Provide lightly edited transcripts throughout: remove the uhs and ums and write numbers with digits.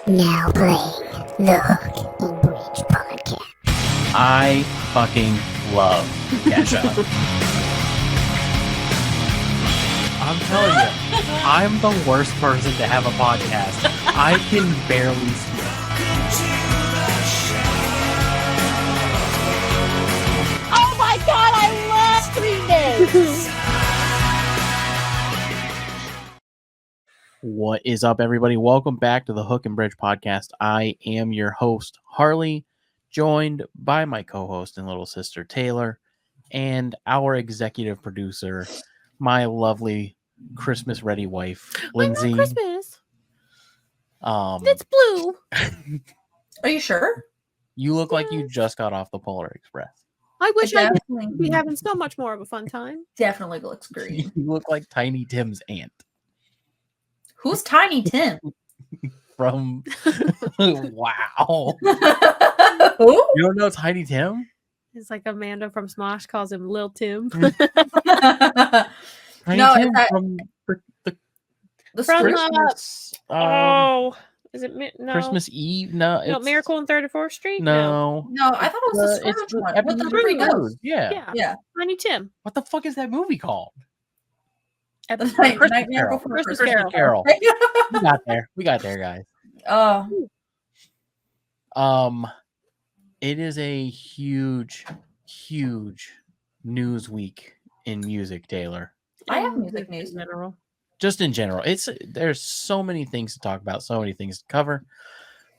Now playing the Hook and Bridge podcast. I fucking love Kesha. I'm telling you, I'm the worst person to have a podcast. I can barely speak. Oh my god, I love Green Day! What is up, everybody? Welcome back to the Hook and Bridge podcast. I am your host, Harley, joined by my co-host and little sister, Taylor, and our executive producer, my lovely Christmas-ready wife, Lindsay. Why not Christmas? It's blue. Are you sure? You look like you just got off the Polar Express. I wish I could Definitely, be having so much more of a fun time. definitely looks green. You look like Tiny Tim's aunt Who's Tiny Tim? from... Wow. Who? You don't know Tiny Tim? It's like Amanda from Smosh calls him Lil Tim. Tiny No, Tim is that- from the The From, street- Christmas... Is it no? Christmas Eve? No, No, it's... Miracle on 34th Street? No. No, I thought it was the It's Scrooge the one with the Ebenezer three Scrooge. ghosts. Yeah. Yeah. Yeah. Tiny Tim. What the fuck is that movie called? The Christmas Nightmare Carol. Before Christmas Christmas. Carol. We got there. We got there, guys. It is a huge news week in music, Taylor. I have music news. in general. Just in general. There's so many things to talk about, so many things to cover.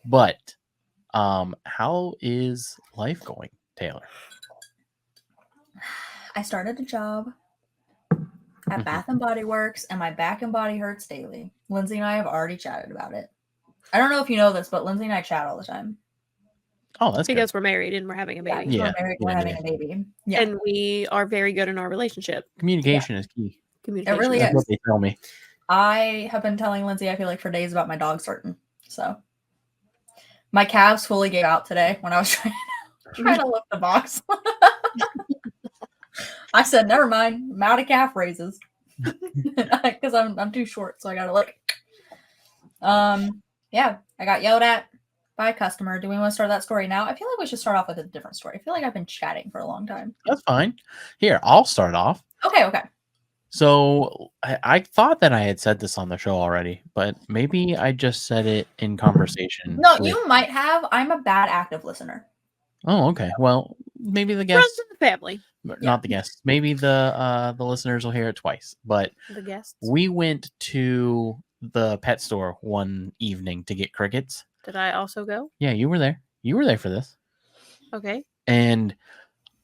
But how is life going, Taylor? I started a job at Bath and Body Works, and my back and body hurts daily. Lindsay and I have already chatted about it. I don't know if you know this, but Lindsay and I chat all the time. Oh, that's Because we're married and we're having a Yeah, baby. Yeah, we're married, we're yeah, having yeah. a baby. Yeah, And we are very good in our relationship. good. Communication is key. Communication. really That's is. what they tell me. I have been telling Lindsay I feel like for days about my dog's hurting. So my calves fully gave out today when I was trying to lift the box. I said, never mind, I'm out of calf raises. Because I'm too short, so I gotta look. Yeah, I got yelled at by a customer. Do we want to start that story now? I feel like we should start off with a different story. I feel like I've been chatting for a long time. That's fine. Here, I'll start off. Okay. So I thought that I had said this on the show already, but maybe I just said it in conversation. No, with- you might have. I'm a bad active listener. Oh, okay. Well, maybe the Runs guests, in the family. not the guests. Maybe the listeners will hear it twice. But The guests. we went to the pet store one evening to get crickets. Did I also go? Yeah, you were there. You were there for this. Okay. And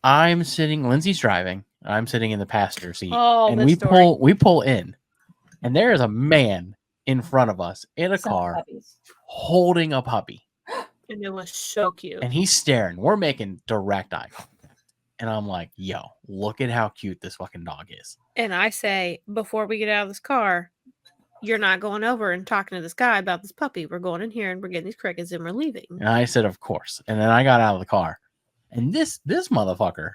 I'm sitting. Lindsay's driving. I'm sitting in the passenger seat. Oh, and this we story. pull in, and there is a man in front of us in a Son of car puppies. holding a puppy, And it was so cute. and he's staring. We're making direct eye contact, and I'm like, "Yo, look at how cute this fucking dog is." And I say, before we get out of this car, you're not going over and talking to this guy about this puppy. We're going in here and we're getting these crickets and we're leaving. And I said, "Of course." And then I got out of the car, and this motherfucker,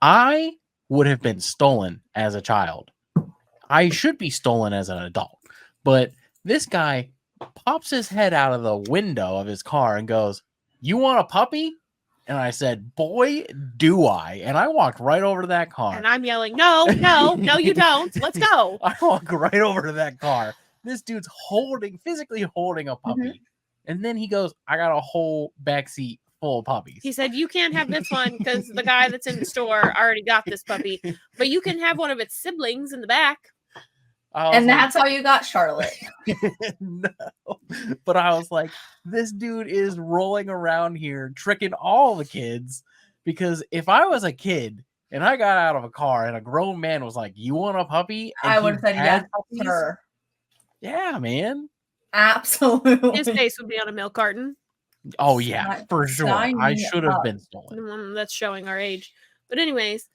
I would have been stolen as a child. I should be stolen as an adult, but this guy pops his head out of the window of his car and goes, "You want a puppy?" And I said, "Boy, do I." And I walked right over to that car. And I'm yelling, no, you don't. Let's go. I walk right over to that car. This dude's physically holding a puppy. And then he goes, "I got a whole backseat full of puppies." He said, you can't have this one because the guy that's in the store already got this puppy, but you can have one of its siblings in the back. I was And like, that's how you got Charlotte. no. But I was like, this dude is rolling around here tricking all the kids, because if I was a kid and I got out of a car and a grown man was like, "You want a puppy?" and I he would have said had yes, puppies, sir. yeah, man. Absolutely. His face would be on a milk carton. Oh yeah, Sign- for sure. sign I me should have up. been stolen. The one that's showing our age. But anyways,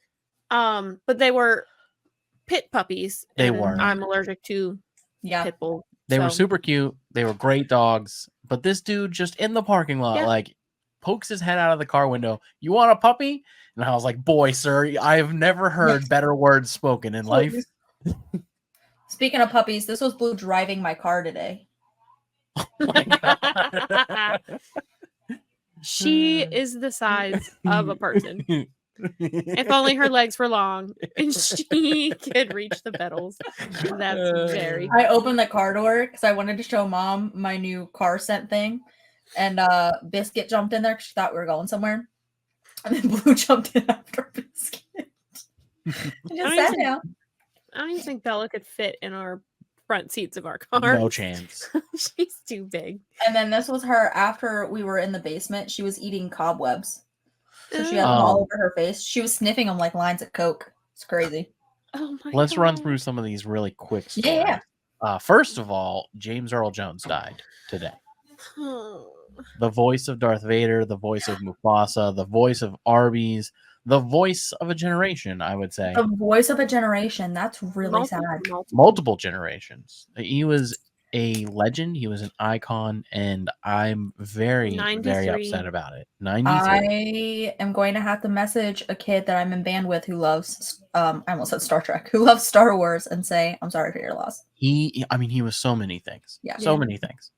but they were pit puppies. They and were. I'm allergic to Yeah. pit bull. They were so- super cute. They were great dogs. But this dude just in the parking lot, Yeah. like, pokes his head out of the car window. "You want a puppy?" And I was like, "Boy, sir, I have never heard better words spoken in life." Speaking of puppies, this was Blue driving my car today. Oh my God. She is the size of a person. If only her legs were long and she could reach the pedals. That's very. I opened the car door because I wanted to show Mom my new car scent thing. And Biscuit jumped in there because she thought we were going somewhere. And then Blue jumped in after Biscuit. And just sat down. I don't even think Bella could fit in our front seats of our car. No chance. She's too big. And then this was her after we were in the basement. She was eating cobwebs. So she had them all over her face. She was sniffing them like lines of Coke. It's crazy. Oh my Let's God. run through some of these really quick stories. Yeah. First of all, James Earl Jones died today. Oh. The voice of Darth Vader, the voice of Mufasa, the voice of Arby's, the voice of a generation, I would say. The voice of a generation. That's really sad. Multiple generations. He was a legend. He was an icon, and I'm very, very 93. upset about it. 93. I am going to have to message a kid that I'm in band with who loves, I almost said Star Trek, who loves Star Wars and say, I'm sorry for your loss. He was so many things. Yeah. So many things.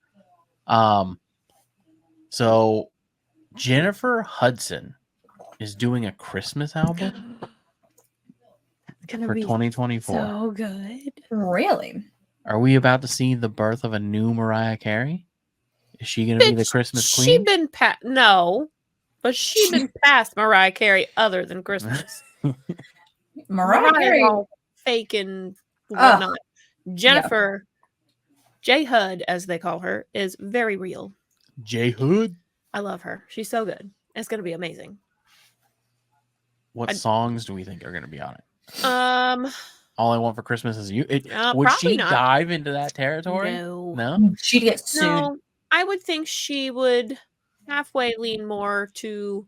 So Jennifer Hudson is doing a Christmas album for 2024. So good. Really? Are we about to see the birth of a new Mariah Carey? Is she going to be the Christmas queen? She been no, but she been past Mariah Carey other than Christmas. Mariah Carey. All fake and whatnot. Jennifer, J Hud, as they call her, is very real. J Hood. I love her. She's so good. It's going to be amazing. What songs do we think are going to be on it? All I Want for Christmas Is You. Would she dive into that territory? No. She'd get sued. No, I would think she would halfway lean more to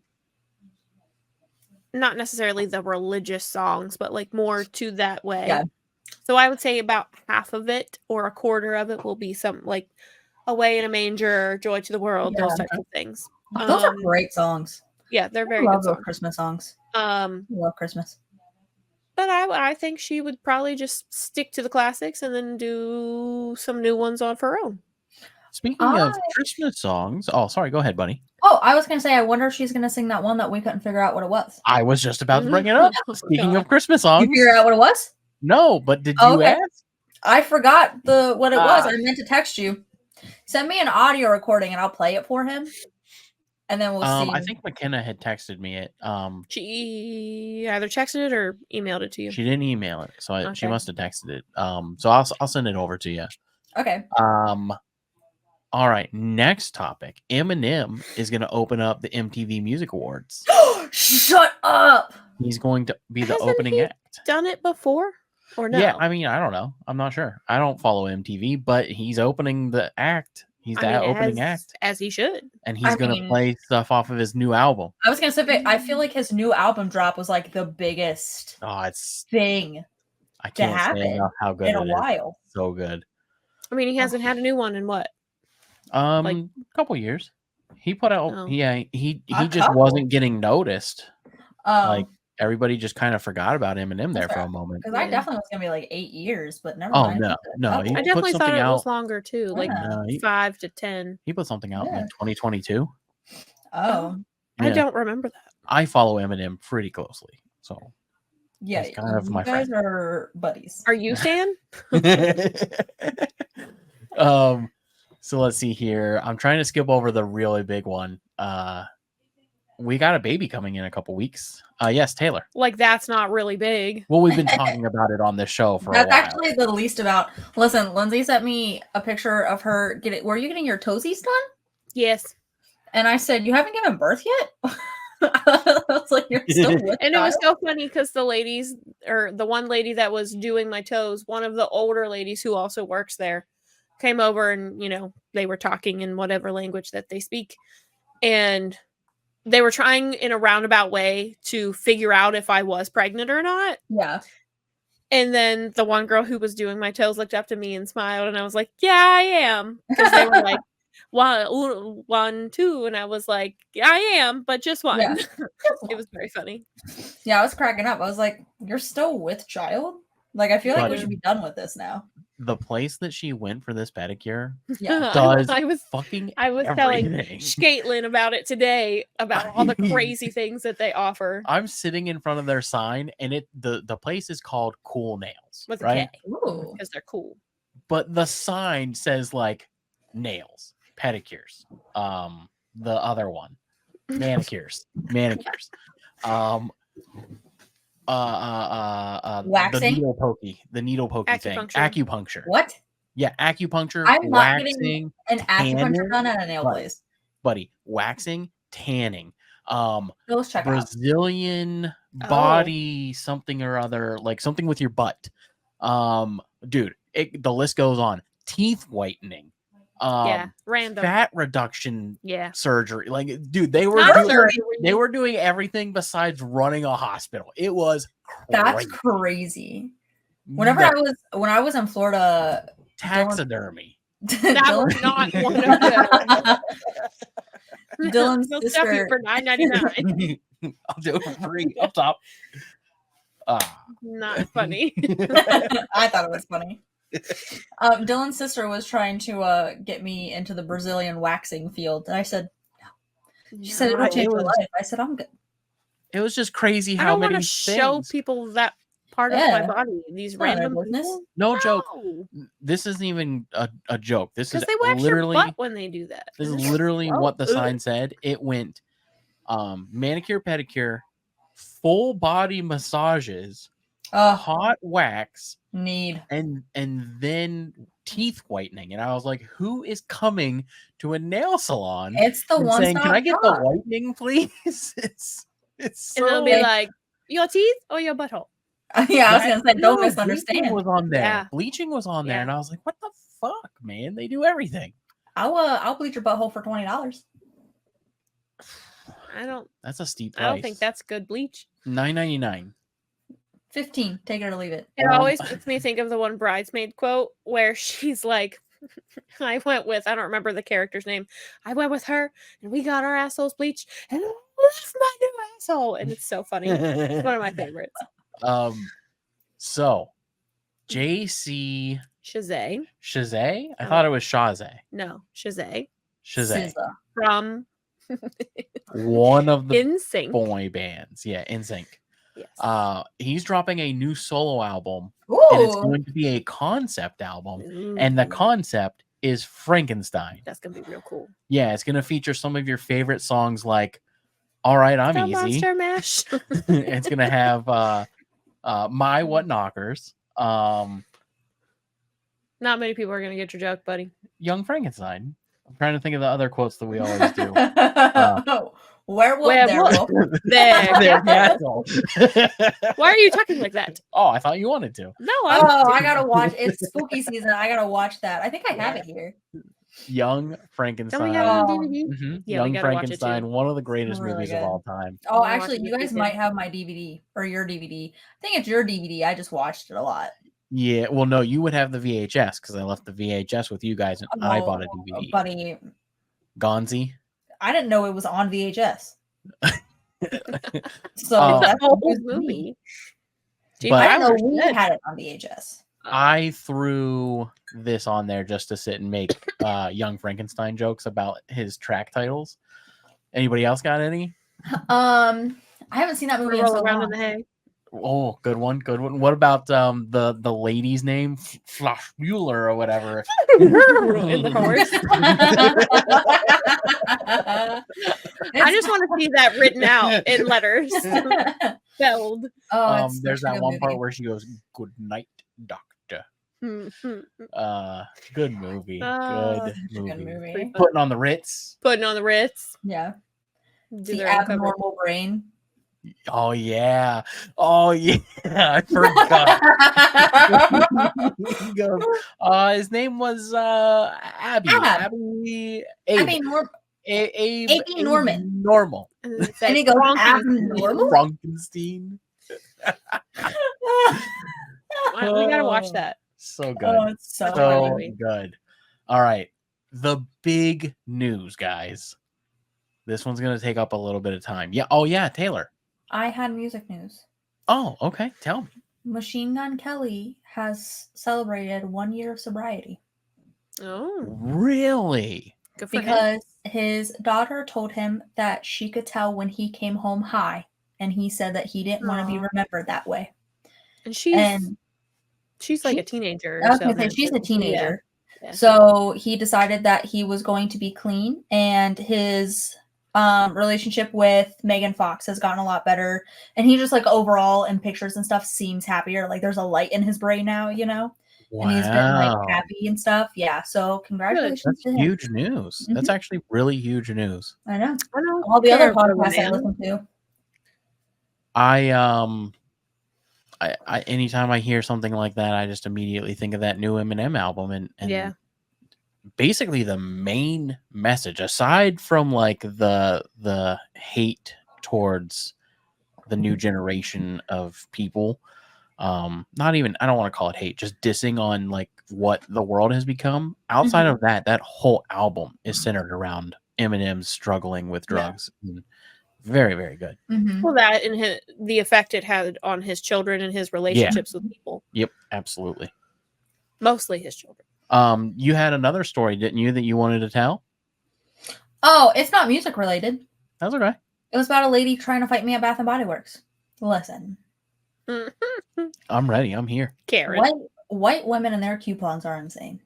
not necessarily the religious songs, but like more to that way. Yeah. So I would say about half of it or a quarter of it will be something like Away in a Manger, Joy to the World, those types of things. Those are great songs. Yeah, they're very I good love those songs. Christmas songs. I love Christmas. But I think she would probably just stick to the classics and then do some new ones on her own. Speaking of Christmas songs, sorry, go ahead, buddy. Oh, I was gonna say, I wonder if she's gonna sing that one that we couldn't figure out what it was. I was just about to bring it up. Speaking of Christmas songs, you figure out what it was? No, but did you ask? I forgot what it was. I meant to text you. Send me an audio recording and I'll play it for him. And then we'll see. I think McKenna had texted me it. She either texted it or emailed it to you. She didn't email it, so she must have texted it. So I'll send it over to you. Okay. All right. Next topic. Eminem is going to open up the MTV Music Awards. Shut up. He's going to be the Hasn't opening he act. Done it before or no? Yeah, I mean, I don't know. I'm not sure. I don't follow MTV, but he's opening the act. He's opening act. As he should. And he's going to play stuff off of his new album. I was going to say, I feel like his new album drop was like the biggest thing I can't say enough how good in a it is. while. So good. I mean, he hasn't had a new one in what? A couple years. He put out, he just wasn't getting noticed. Like, everybody just kind of forgot about Eminem there for a moment. Because I definitely was gonna be like 8 years, but never mind. No. I definitely thought it was longer too, like 5 to 10. He put something out in 2022. Oh, I don't remember that. I follow Eminem pretty closely, so yeah, he's kind of my guys friend. are buddies. Are you Stan? So let's see here. I'm trying to skip over the really big one. We got a baby coming in a couple weeks. Yes, Taylor. Like, that's not really big. Well, we've been talking about it on this show for a while. That's actually the least about. Listen, Lindsay sent me a picture of her. Were you getting your toesies done? Yes. And I said, you haven't given birth yet? I was like, you're still with And it was so funny because the ladies, or the one lady that was doing my toes, one of the older ladies who also works there, came over and, they were talking in whatever language that they speak. And they were trying in a roundabout way to figure out if I was pregnant or not. Yeah. And then the one girl who was doing my toes looked up to me and smiled. And I was like, yeah, I am. Because they were like, 1, 2. And I was like, yeah, I am, but just one. Yeah. It was very funny. Yeah, I was cracking up. I was like, you're still with child? Like, I feel like we But- should be done with this now. The place that she went for this pedicure Yeah. does I was fucking I was telling everything. Caitlin about it today about all the crazy things that they offer I'm sitting in front of their sign, and the place is called Cool Nails, with a right? K Ooh. because they're cool. But the sign says like nails, pedicures, the other one, manicures, Waxing? the needle pokey thing, Acupuncture. acupuncture. What? Yeah, acupuncture, I'm not getting waxing, an acupuncture tanning, done at a nail Right. place. buddy, waxing, tanning, Those check out. Brazilian body something or other, like something with your butt. Dude, the list goes on. Teeth whitening, Yeah, random. fat reduction Yeah, surgery. Like, dude, they were not doing, surgery. they were doing everything besides running a hospital. It was That's crazy. crazy. Whenever when I was in Florida, taxidermy. That was not one of them. Dylan's They'll stuff you sister- for $9.99. I'll do it for free up top. Not funny. I thought it was funny. Dylan's sister was trying to get me into the Brazilian waxing field, and I said, no. She said it'll It change your was- life. I said, I'm good. It was just crazy I how don't want many to show things. people that part of my Yeah. body. These None of their random business. people. No joke. No, This isn't even a joke. This is because they wax your literally butt when they do that. this And is it's literally gross. what the Ugh. sign said. It went manicure, pedicure, full body massages, hot wax, Need. and then teeth whitening. And I was like, who is coming to a nail salon It's the and one saying, "Can I get the shop. whitening, please?" It's And they'll so be Like- like, your teeth or your butthole. Yeah, I was gonna say, don't No, misunderstand. Bleaching was on there. Yeah. Bleaching was on there, Yeah. and I was like, "What the fuck, man? They do everything." I'll bleach your butthole for $20. That's a steep I price. don't think that's good bleach. $9.99. 15. Take it or leave it. It always makes me think of the one bridesmaid quote where she's like, I don't remember the character's name. I went with her and we got our assholes bleached and I left my new asshole. And it's so funny. It's one of my favorites. So JC Shazay. Shazay? I Oh. thought it was Shazay. No, Shazay. Shazay. SZA. From One of the NSYNC. boy bands. Yeah, NSYNC. Yes. He's dropping a new solo album, and it's Ooh. going to be a concept album. And the Ooh, concept is Frankenstein. that's gonna be real cool. Yeah, it's gonna feature some of your favorite songs like "All Right, I'm The Easy." Monster Mash. It's gonna have "My What Knockers," Not many people are gonna get your joke, buddy. "Young Frankenstein." I'm trying to think of the other quotes that we always do. Werewolf, Werewolf. werewolf. There. There, Castle. Why are you talking like that? Oh, I thought you wanted to. No, Oh, I gotta watch. It's spooky season. I gotta watch that. I think I have it here. Young Don't Frankenstein. we have it on Oh. DVD? Mhm. Yeah, we Young gotta watch it too. Frankenstein, one of the greatest Really movies good. of all time. Oh, I'll watch actually, it you this guys weekend. might have my DVD or your DVD. I think it's your DVD. I just watched it a lot. Yeah, well, no, you would have the VHS because I left the VHS with you guys, and I bought a Oh, DVD. buddy. Gonzi. I didn't know it was on VHS. So Oh. that's The whole news to me. movie. Gee, But- I didn't know we should. had it on VHS. I threw this on there just to sit and make Young Frankenstein jokes about his track titles. Anybody else got any? I haven't seen that movie in roll so around long. in the hay. Oh, good one, good one. What about the lady's name, Flash Mueller or whatever? In the horse. I just want to see that written out in letters, spelled. Oh, it's There's such a that good one part movie. where she goes, "Good night, doctor." Mhm. Good movie. Oh, Good Such a movie. good movie. Pretty fun. Putting on the Ritz. Putting on the Ritz. Yeah. Do The their own cover. abnormal brain. Oh yeah. Oh yeah. I forgot. He goes, his name was Abby. Ab. Abby. I mean, Abe Abby Norman. Normal. And then it and says he goes Frankenstein. abnormal. Frankenstein. We gotta watch that. So good. Oh, it's so Such a good. So movie. good. All right. The big news, guys. This one's gonna take up a little bit of time. Yeah. Oh yeah, Taylor. I had music news. Oh, okay. Tell me. Machine Gun Kelly has celebrated 1 year of sobriety Oh, Really? good for him. because his daughter told him that she could tell when he came home high, and he said that he didn't want to be Aw. remembered that way. And she's And like a she's- teenager. I was so gonna say then- she's a Yeah. teenager. Yeah. So he decided that he was going to be clean, and his relationship with Megan Fox has gotten a lot better. And he just like overall in pictures and stuff seems happier. Like there's a light in his brain now, you know? And he's been like Wow. happy and stuff. Yeah. So congratulations That's to him. huge news. That's Mhm. actually really huge news. I know. I don't All the other care for the podcasts I man. listen to. I anytime I hear something like that, I just immediately think of that new Eminem album, and Yeah. basically the main message, aside from like the hate towards the new generation of people, not even, I don't want to call it hate, just dissing on like what the world has become. Outside of that whole album is centered around Eminem struggling with Yeah. drugs. Very, very good. Mhm. Well, that and the effect it had on his children and his relationships with people. Yep, absolutely. Mostly his children. You had another story, didn't you, that you wanted to tell? Oh, it's not music related. That's okay. It was about a lady trying to fight me at Bath and Body Works. Listen, I'm ready. I'm here. Karen. white women and their coupons are insane.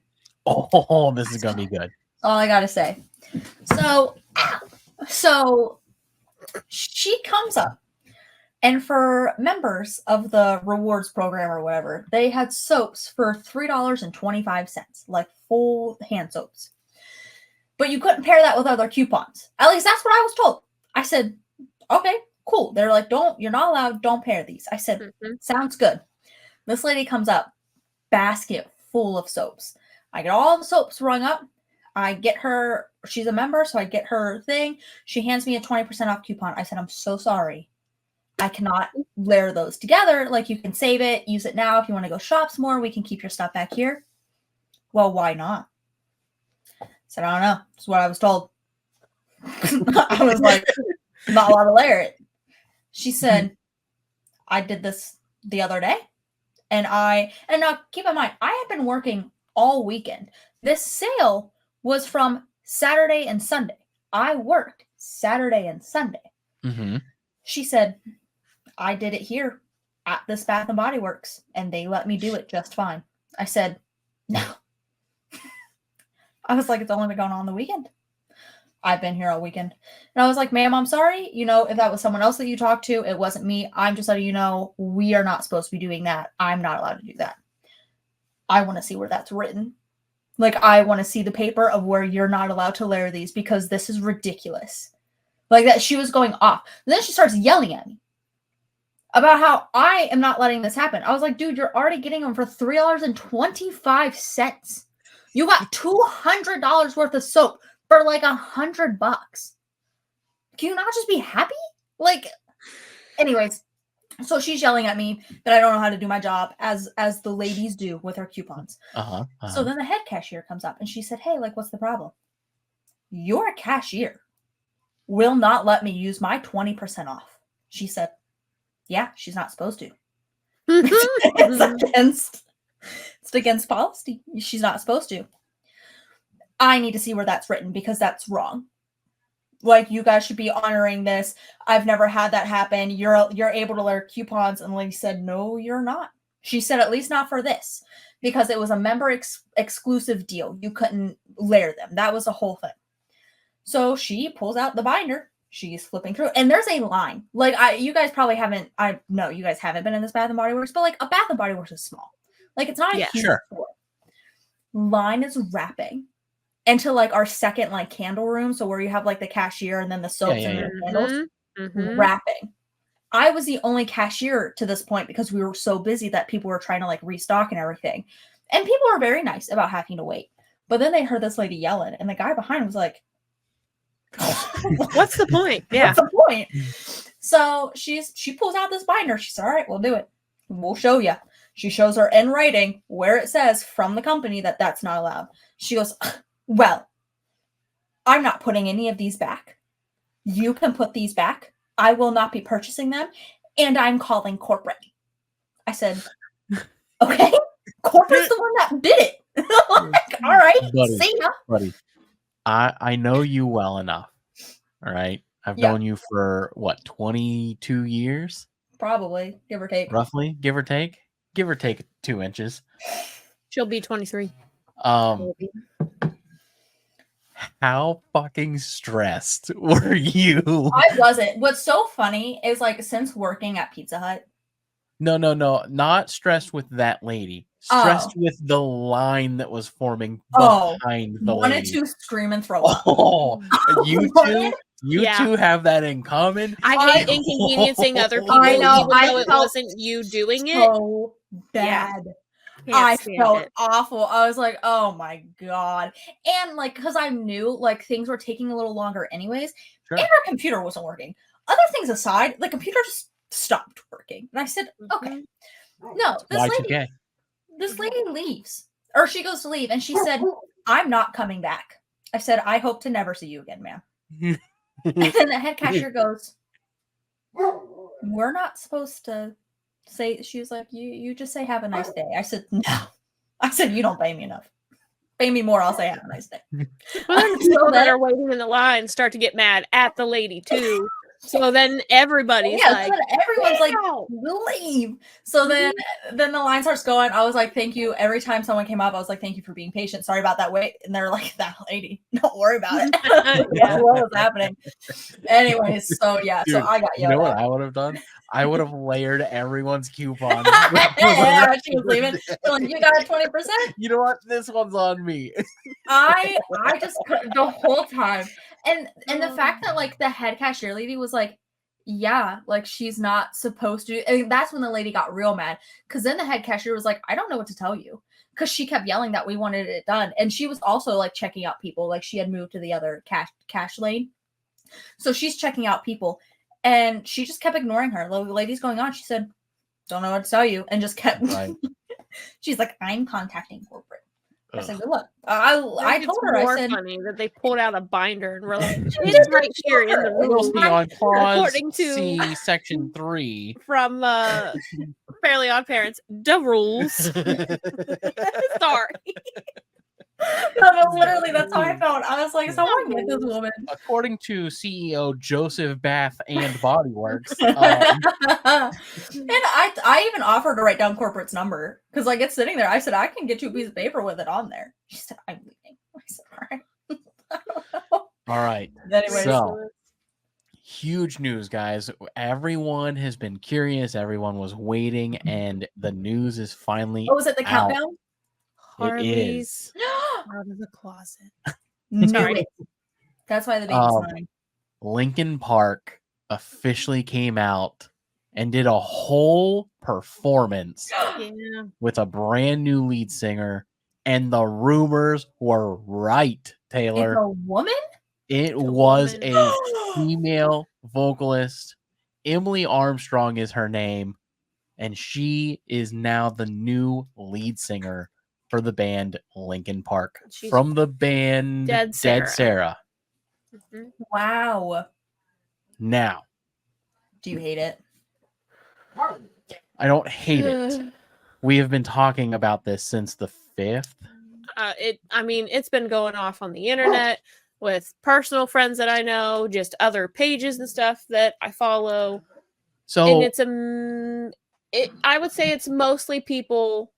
Oh, this is gonna be good. All I gotta say. So she comes up, and for members of the rewards program or whatever, they had soaps for $3.25, like full hand soaps. But you couldn't pair that with other coupons. At least that's what I was told. I said, okay, cool. They're like, you're not allowed, don't pair these. I said, sounds good. This lady comes up, basket full of soaps. I get all the soaps rung up. I get her, she's a member, so I get her thing. She hands me a 20% off coupon. I said, I'm so sorry. I cannot layer those together. Like, you can save it, use it now. If you want to go shop some more, we can keep your stuff back here. Well, why not? I said, I don't know. That's what I was told. I was like, I'm not allowed to layer it. She said, I did this the other day. And now keep in mind, I had been working all weekend. This sale was from Saturday and Sunday. I worked Saturday and Sunday. Mm-hmm. She said, I did it here at this Bath and Body Works, and they let me do it just fine. I said, no. I was like, it's only been going on the weekend. I've been here all weekend. And I was like, ma'am, I'm sorry. You know, if that was someone else that you talked to, it wasn't me. I'm just letting you know we are not supposed to be doing that. I'm not allowed to do that. I want to see where that's written. Like, I want to see the paper of where you're not allowed to layer these because this is ridiculous. Like that, she was going off. And then she starts yelling at me about how I am not letting this happen. I was like, dude, you're already getting them for $3.25. You got $200 worth of soap for like $100. Can you not just be happy? Like, anyways, so she's yelling at me that I don't know how to do my job, as the ladies do with her coupons. So then the head cashier comes up and she said, hey, like, what's the problem? Your cashier will not let me use my 20% off. She said, yeah, she's not supposed to. It's against policy. She's not supposed to. I need to see where that's written because that's wrong. Like, you guys should be honoring this. I've never had that happen. You're able to layer coupons. And the lady said, no, you're not. She said, at least not for this, because it was a member exclusive deal. You couldn't layer them. That was the whole thing. So she pulls out the binder. She's flipping through, and there's a line. Like, you guys probably haven't. I know you guys haven't been in this Bath and Body Works, but like a Bath and Body Works is small. Like, it's not a huge store. Line is wrapping into like our second like candle room, so where you have like the cashier and then the soaps and the candles. Wrapping. I was the only cashier to this point because we were so busy that people were trying to like restock and everything, and people were very nice about having to wait. But then they heard this lady yelling, and the guy behind was like, what's the point? Yeah. What's the point? So she pulls out this binder. She's all right, we'll do it. We'll show you. She shows her in writing where it says from the company that that's not allowed. She goes, well, I'm not putting any of these back. You can put these back. I will not be purchasing them. And I'm calling corporate. I said, okay, corporate's the one that did it. Like, all right, Buddy. see ya. Buddy, I know you well enough. All right. I've Yeah. known you for what, 22 years? Probably, give or take. Roughly, give or take. Give or take 2 inches. She'll be 23. How fucking stressed were you? I wasn't. What's so funny is like since working at Pizza Hut. No, not stressed with that lady. Stressed with the line that was forming behind the wanted lady. to scream and throw up. Oh, you two, Yeah. two have that in common. I hate inconveniencing other people, I know, even I though it felt wasn't you doing it. So bad. Can't I stand felt it. awful. I was like, oh my god. And like, because I knew like things were taking a little longer anyways, Sure. and our computer wasn't working. Other things aside, the computer just stopped working. And I said, okay. No, Y2K. this lady leaves. Or she goes to leave and she said, I'm not coming back. I said, I hope to never see you again, ma'am. And then the head cashier goes, we're not supposed to say, she was like, you just say have a nice day. I said, no. I said, you don't pay me enough. Pay me more, I'll say have a nice day. Well, then people that are waiting in the line start to get mad at the lady too. So then everybody's like, so then everyone's like, "Wow." leave. So then the line starts going. I was like, thank you. Every time someone came up, I was like, thank you for being patient. Sorry about that wait. And they're like, that lady, don't worry about it. Yeah. What was happening? Anyways, so yeah, Dude, so I got you know yelled what at. I would have done? I would have layered everyone's coupon. Yeah, she was leaving. She's like, you got a 20%? You know what? This one's on me. I just couldn't the whole time. And the fact that like the head cashier lady was like, yeah, like she's not supposed to. And that's when the lady got real mad. Because then the head cashier was like, I don't know what to tell you. Because she kept yelling that we wanted it done. And she was also like checking out people. Like she had moved to the other cash lane. So she's checking out people. And she just kept ignoring her. The lady's going on. She said, don't know what to tell you. And just kept. Right. She's like, I'm contacting corporate. I said, Ugh. good luck. I told her, I said, funny that they pulled out a binder and were like, Just it's right here in the We'll rules. see on pause. According to- See section 3. From Fairly Odd Parents, the rules. Sorry. no, literally, that's how I felt. I was like, someone get this woman. According to CEO Joseph Bath and Body Works, And I even offered to write down corporate's number because like it's sitting there. I said, I can get you a piece of paper with it on there. She said, I'm leaving. I said, all right. all right. Anyways, So, huge news, guys. Everyone has been curious. Everyone was waiting, and the news is finally oh, was it the out. countdown? Harley's out of the closet. Knew Sorry. it. That's why the baby's Um, crying. Linkin Park officially came out and did a whole performance Yeah. with a brand new lead singer, and the rumors were right, It's Taylor. a woman? It a was woman. a female vocalist. Emily Armstrong is her name, and she is now the new lead singer for the band Linkin Park She's from the band Dead Dead Sarah. Mhm. Wow. Now, Do you hate it? I don't hate it. We have been talking about this since the 5th. It's been going off on the internet with personal friends that I know, just other pages and stuff that I follow. So And it's I would say it's mostly people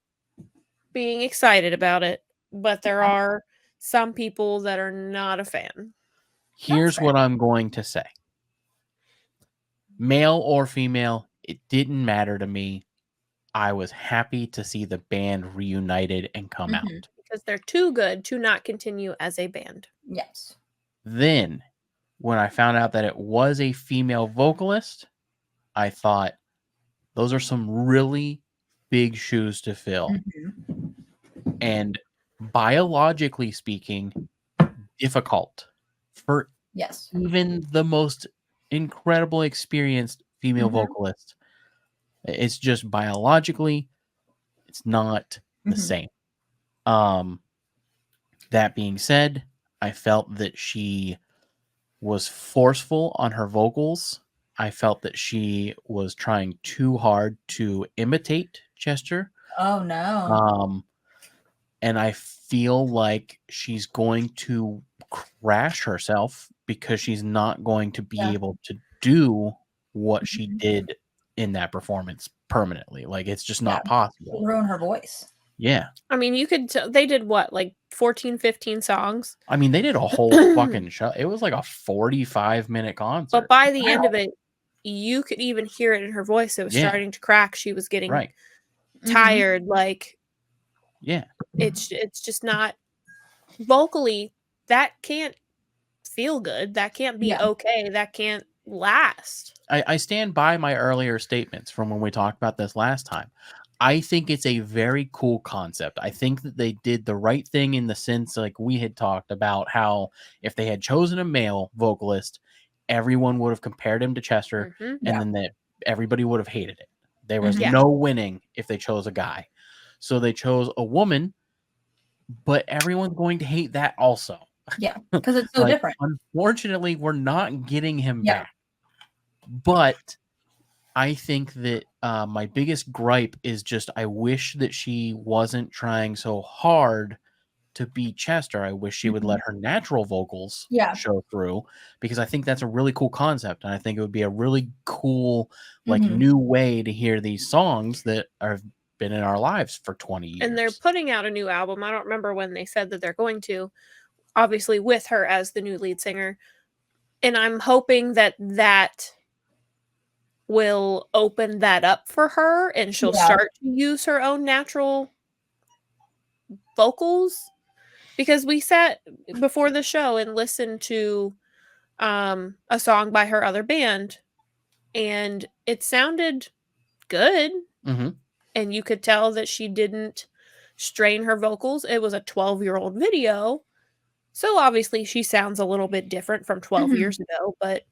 being excited about it, but there are some people that are not a fan. here's fair. what I'm going to say. Male or female, it didn't matter to me. I was happy to see the band reunited and come Mhm. out. Because they're too good to not continue as a band. Yes. Then, when I found out that it was a female vocalist, I thought, those are some really big shoes to fill. Mhm. And biologically speaking, difficult for Yes. even the most incredible experienced female Mhm. vocalist. It's just biologically, it's not the Mhm. same. That being said, I felt that she was forceful on her vocals. I felt that she was trying too hard to imitate Chester. Oh no. And I feel like she's going to crash herself because she's not going to be Yeah. able to do what she Mhm. did in that performance permanently. Like, it's just not Yeah. possible. Ruin her voice. Yeah. I mean, you could they did what, like 14, 15 songs, I mean, they did a whole fucking show. It was like a 45-minute concert. but by the end Wow. of it, you could even hear it in her voice. It was Yeah. starting to crack. She was getting Right. tired. Like, Yeah. it's just not vocally. That can't feel good. That can't be Yeah. okay. That can't last. I stand by my earlier statements from when we talked about this last time. I think it's a very cool concept. I think that they did the right thing in the sense, like we had talked about, how if they had chosen a male vocalist, everyone would have compared him to Chester, Mhm. Yeah. and then everybody would have hated it. There was Yeah. no winning if they chose a guy. So they chose a woman, but everyone's going to hate that also. Yeah, because it's so Like, different. unfortunately, we're not getting him Yeah. back. But I think that my biggest gripe is just I wish that she wasn't trying so hard to be Chester. I wish she would let her natural vocals Yeah. show through, because I think that's a really cool concept. And I think it would be a really cool, like, Mhm. new way to hear these songs that have been in our lives for 20 years. And they're putting out a new album. I don't remember when they said that they're going to, obviously with her as the new lead singer. And I'm hoping that that will open that up for her and she'll Yeah. start to use her own natural vocals, because we sat before the show and listened to a song by her other band and it sounded good, Mhm. and you could tell that she didn't strain her vocals. It was a 12-year-old video, so obviously she sounds a little bit different from 12 Mhm. years ago, but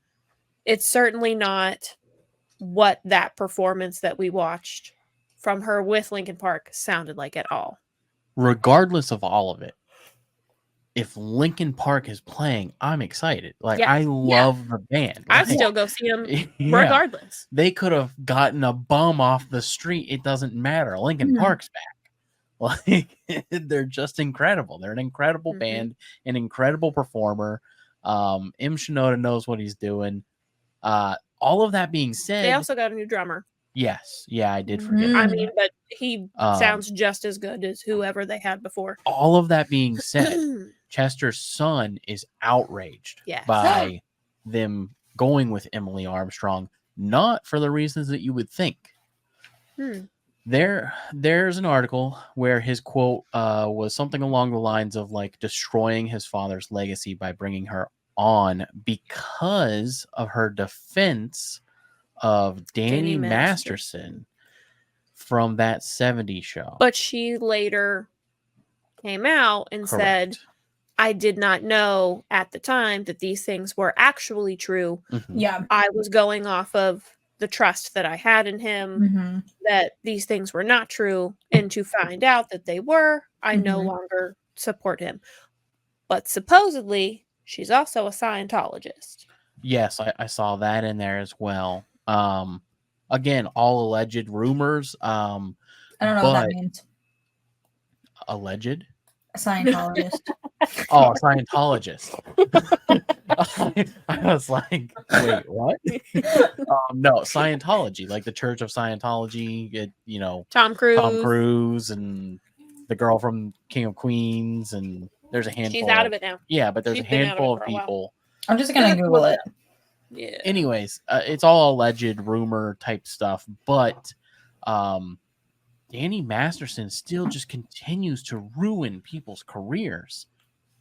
it's certainly not what that performance that we watched from her with Linkin Park sounded like at all. Regardless of all of it, if Linkin Park is playing, I'm excited. Like, Yeah. I love the band. I'd Like, still go see them yeah. regardless. They could have gotten a bum off the street. It doesn't matter. Linkin Mhm. Park's back. Like, they're just incredible. They're an incredible Mhm. band, an incredible performer. M. Shinoda knows what he's doing. All of that being said, They also got a new drummer. yes, yeah, I did forget. Mhm. I that. mean, but he sounds just as good as whoever they had before. All of that being said, Chester's son is outraged Yes. by them going with Emily Armstrong, not for the reasons that you would think. There's an article where his quote was something along the lines of, like, destroying his father's legacy by bringing her on because of her defense of Danny Masterson from that 70s show. But she later came out and said, Correct. I did not know at the time that these things were actually true. Mhm. Yeah. I was going off of the trust that I had in him, Mhm. that these things were not true. And to find out that they were, I no Mhm. longer support him. But supposedly, she's also a Scientologist. Yes, I saw that in there as well. Again, all alleged rumors. I don't know what that but means. alleged. A Scientologist. Oh, a Scientologist. I was like, wait, what? No, Scientology, like the Church of Scientology. Tom Cruise. Tom Cruise and the girl from King of Queens, and there's a handful. She's out of it now. Yeah, but there's She's a been out of handful it of for a while. people. I'm just gonna Google it. Yeah. Anyways, it's all alleged rumor type stuff, but Danny Masterson still just continues to ruin people's careers.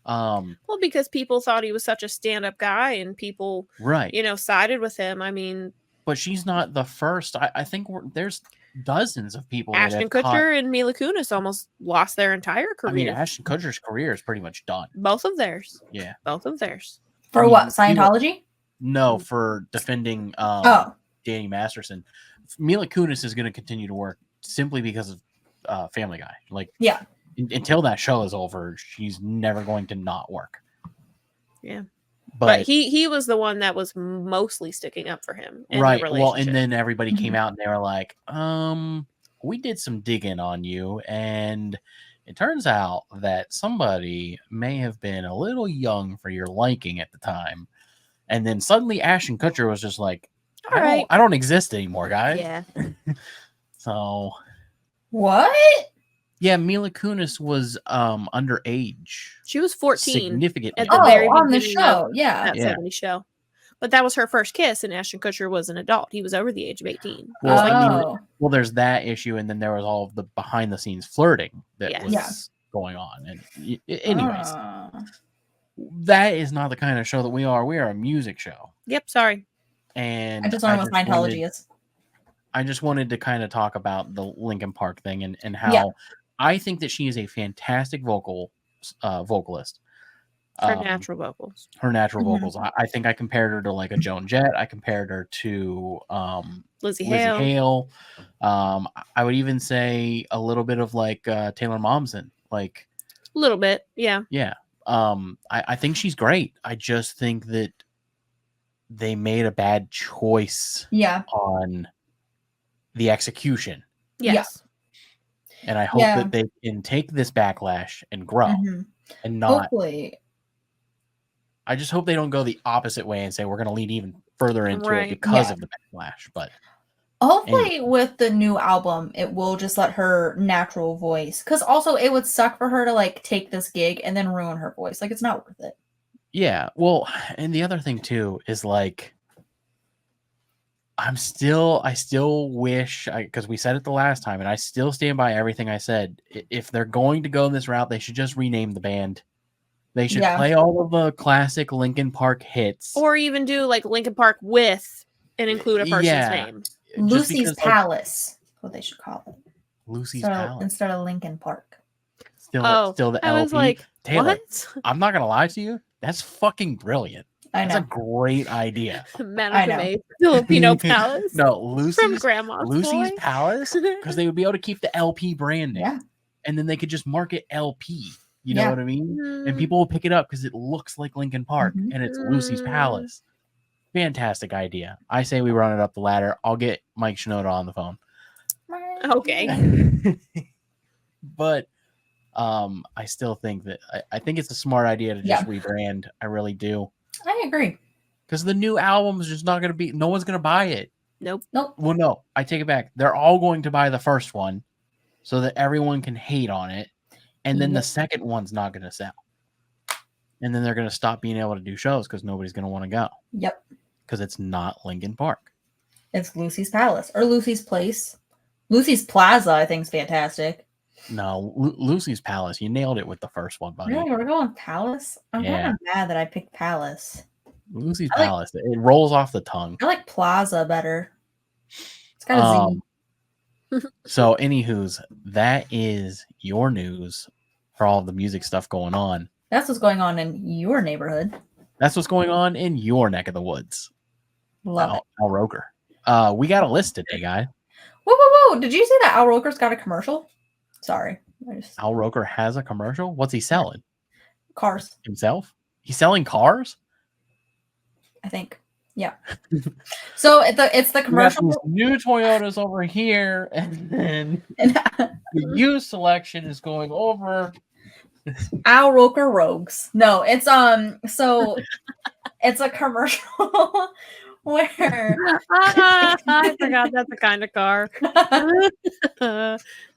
Well, because people thought he was such a stand-up guy, and people, Right. sided with him. I mean, But she's not the first. I think there's dozens of people. Ashton that have Kutcher and Mila Kunis almost lost their entire career. I mean, Ashton Kutcher's career is pretty much done. Both of theirs. Yeah. Both of theirs. For I mean, what? Scientology? No, for defending Oh. Danny Masterson. Mila Kunis is going to continue to work simply because of Family Guy. Like, Yeah. until that show is over, she's never going to not work. Yeah. But he was the one that was mostly sticking up for him in the right. Well, relationship. and then everybody came Mhm. out and they were like, we did some digging on you, and it turns out that somebody may have been a little young for your liking at the time. And then suddenly Ashton Kutcher was just like, All right. I don't exist anymore, guys. Yeah. So What? yeah, Mila Kunis was underage. She was 14 Significantly at the underage. very On the beginning of show, yeah. that Yeah. 70s show. But that was her first kiss, and Ashton Kutcher was an adult. He was over the age of 18. Well, Just like I mean, Oh. well, there's that issue, and then there was all of the behind the scenes flirting that Yes. was Yeah. going on. And anyways, Ah. that is not the kind of show that we are. We are a music show, Yep, sorry. and I just learned what Scientology is. I just wanted to kind of talk about the Linkin Park thing and how Yeah. I think that she is a fantastic vocalist. Her natural vocals. Her natural Mhm. vocals. I think I compared her to like a Joan Jett. I compared her to Lizzie Lizzie Hale. Hale. I would even say a little bit of like Taylor Momsen. Like, A little bit, yeah. yeah. I think she's great. I just think that they made a bad choice Yeah. on the execution. Yes. And I hope Yeah. that they can take this backlash and grow Mhm. and not. Hopefully. I just hope they don't go the opposite way and say we're going to lean even further into Right. it because Yeah. of the backlash. But Hopefully with the new album, it will just let her natural voice. Because also it would suck for her to like take this gig and then ruin her voice. Like it's not worth it. yeah, well, and the other thing too is like, I still wish, because we said it the last time, and I still stand by everything I said. If they're going to go this route, they should just rename the band. They should Yeah. play all of the classic Linkin Park hits. Or even do like Linkin Park with and include a person's Yeah. name. Just Lucy's because, like, Palace. What they should call it. Lucy's So Palace. instead of Lincoln Park. Still the I LP. was like, Taylor, what? I'm not gonna lie to you. That's fucking brilliant. I That's a know. great idea. Manakame Filipino Palace. No, From Lucy's Grandma's Lucy's Boy. Palace, because they would be able to keep the LP branding, Yeah. and then they could just market LP. You know Yeah. what I mean? And Mm, people will pick it up because it looks like Linkin Park, Mhm. and it's Lucy's Mm. Palace. Fantastic idea. I say we run it up the ladder. I'll get Mike Shinoda on the phone. Okay. But I still think that I think it's a smart idea to just rebrand. I really do. I agree. Because the new album is just not going to be, no one's going to buy it. Nope. Nope. Well, no, I take it back. They're all going to buy the first one so that everyone can hate on it. And then the Yep. second one's not going to sell. And then they're going to stop being able to do shows because nobody's going to want to go Yep. because it's not Linkin Park. It's Lucy's Palace or Lucy's Place. Lucy's Plaza, I think, is fantastic. No, Lucy's Palace. You nailed it with the first one, buddy. Really? We're going Palace? I'm kind of mad that I picked Palace. Lucy's I like- Palace. It rolls off the tongue. I like Plaza better. It's got a Z. So, anywho's, that is your news for all of the music stuff going on. That's what's going on in your neighborhood. That's what's going on in your neck of the woods. Love it. Al Roker. We got a list today, guy. Whoa, whoa, whoa. Did you say that Al Roker's got a commercial? Sorry. Al Roker has a commercial. What's he selling? Cars, Himself? He's selling cars? I think. Yeah. So it's the We got commercial. these new Toyotas over here, and then the used selection is going over. Al Roker Rogues. No, it's so it's a commercial where I forgot that's the kind of car.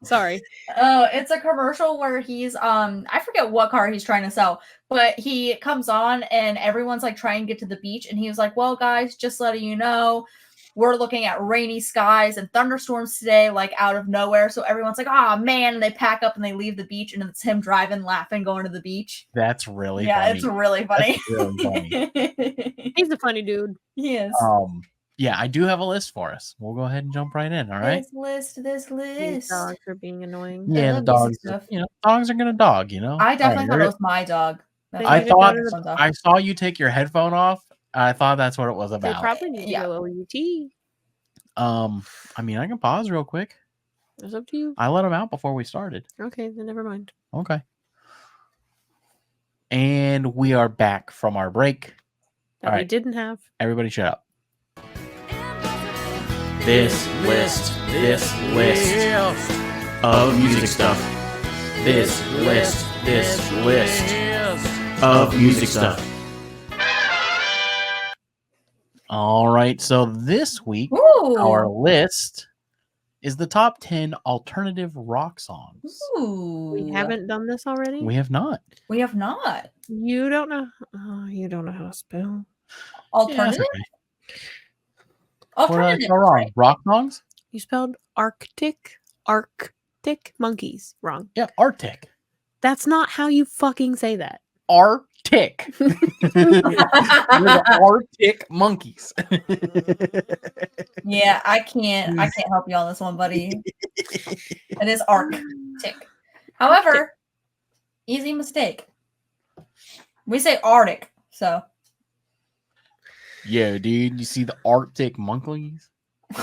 Sorry. it's a commercial where he's I forget what car he's trying to sell, but he comes on and everyone's like trying to get to the beach and he was like, well guys, just letting you know, we're looking at rainy skies and thunderstorms today, like out of nowhere. So everyone's like, oh man, and they pack up and they leave the beach and it's him driving, laughing, going to the beach. That's really Yeah, funny. it's really funny. That's really funny. He's a funny dude. He is. Yeah, I do have a list for us. We'll go ahead and jump right in. All right. This These list. dogs are being annoying. Yeah, the love music dogs. stuff. Dogs are gonna dog. You know. I definitely All thought right, it was my dog. That's They why I need to thought go to the- I saw you take your headphone off. I thought that's what it was They about. probably need to Yeah. go OUT. I mean, I can pause real quick. It's up to you. I let them out before we started. Okay, then never mind. Okay. And we are back from our break. that All we right. didn't have. Everybody shut up. This list of music stuff. This list of music stuff. All right, so this week our Ooh. list is the top 10 alternative rock songs. Ooh. We haven't done this already. We have not. We have not. You don't know. You don't know how to spell. Alternative? Yeah, what did I Alternative. spell wrong? Right? Rock songs? You spelled Arctic monkeys wrong. Yeah, Arctic. That's not how you fucking say that. Arctic. We're the Arctic monkeys. Yeah, I can't help you on this one, buddy. It is Arctic. However, easy mistake. We say Arctic, so Yeah, dude. You see the Arctic monkeys?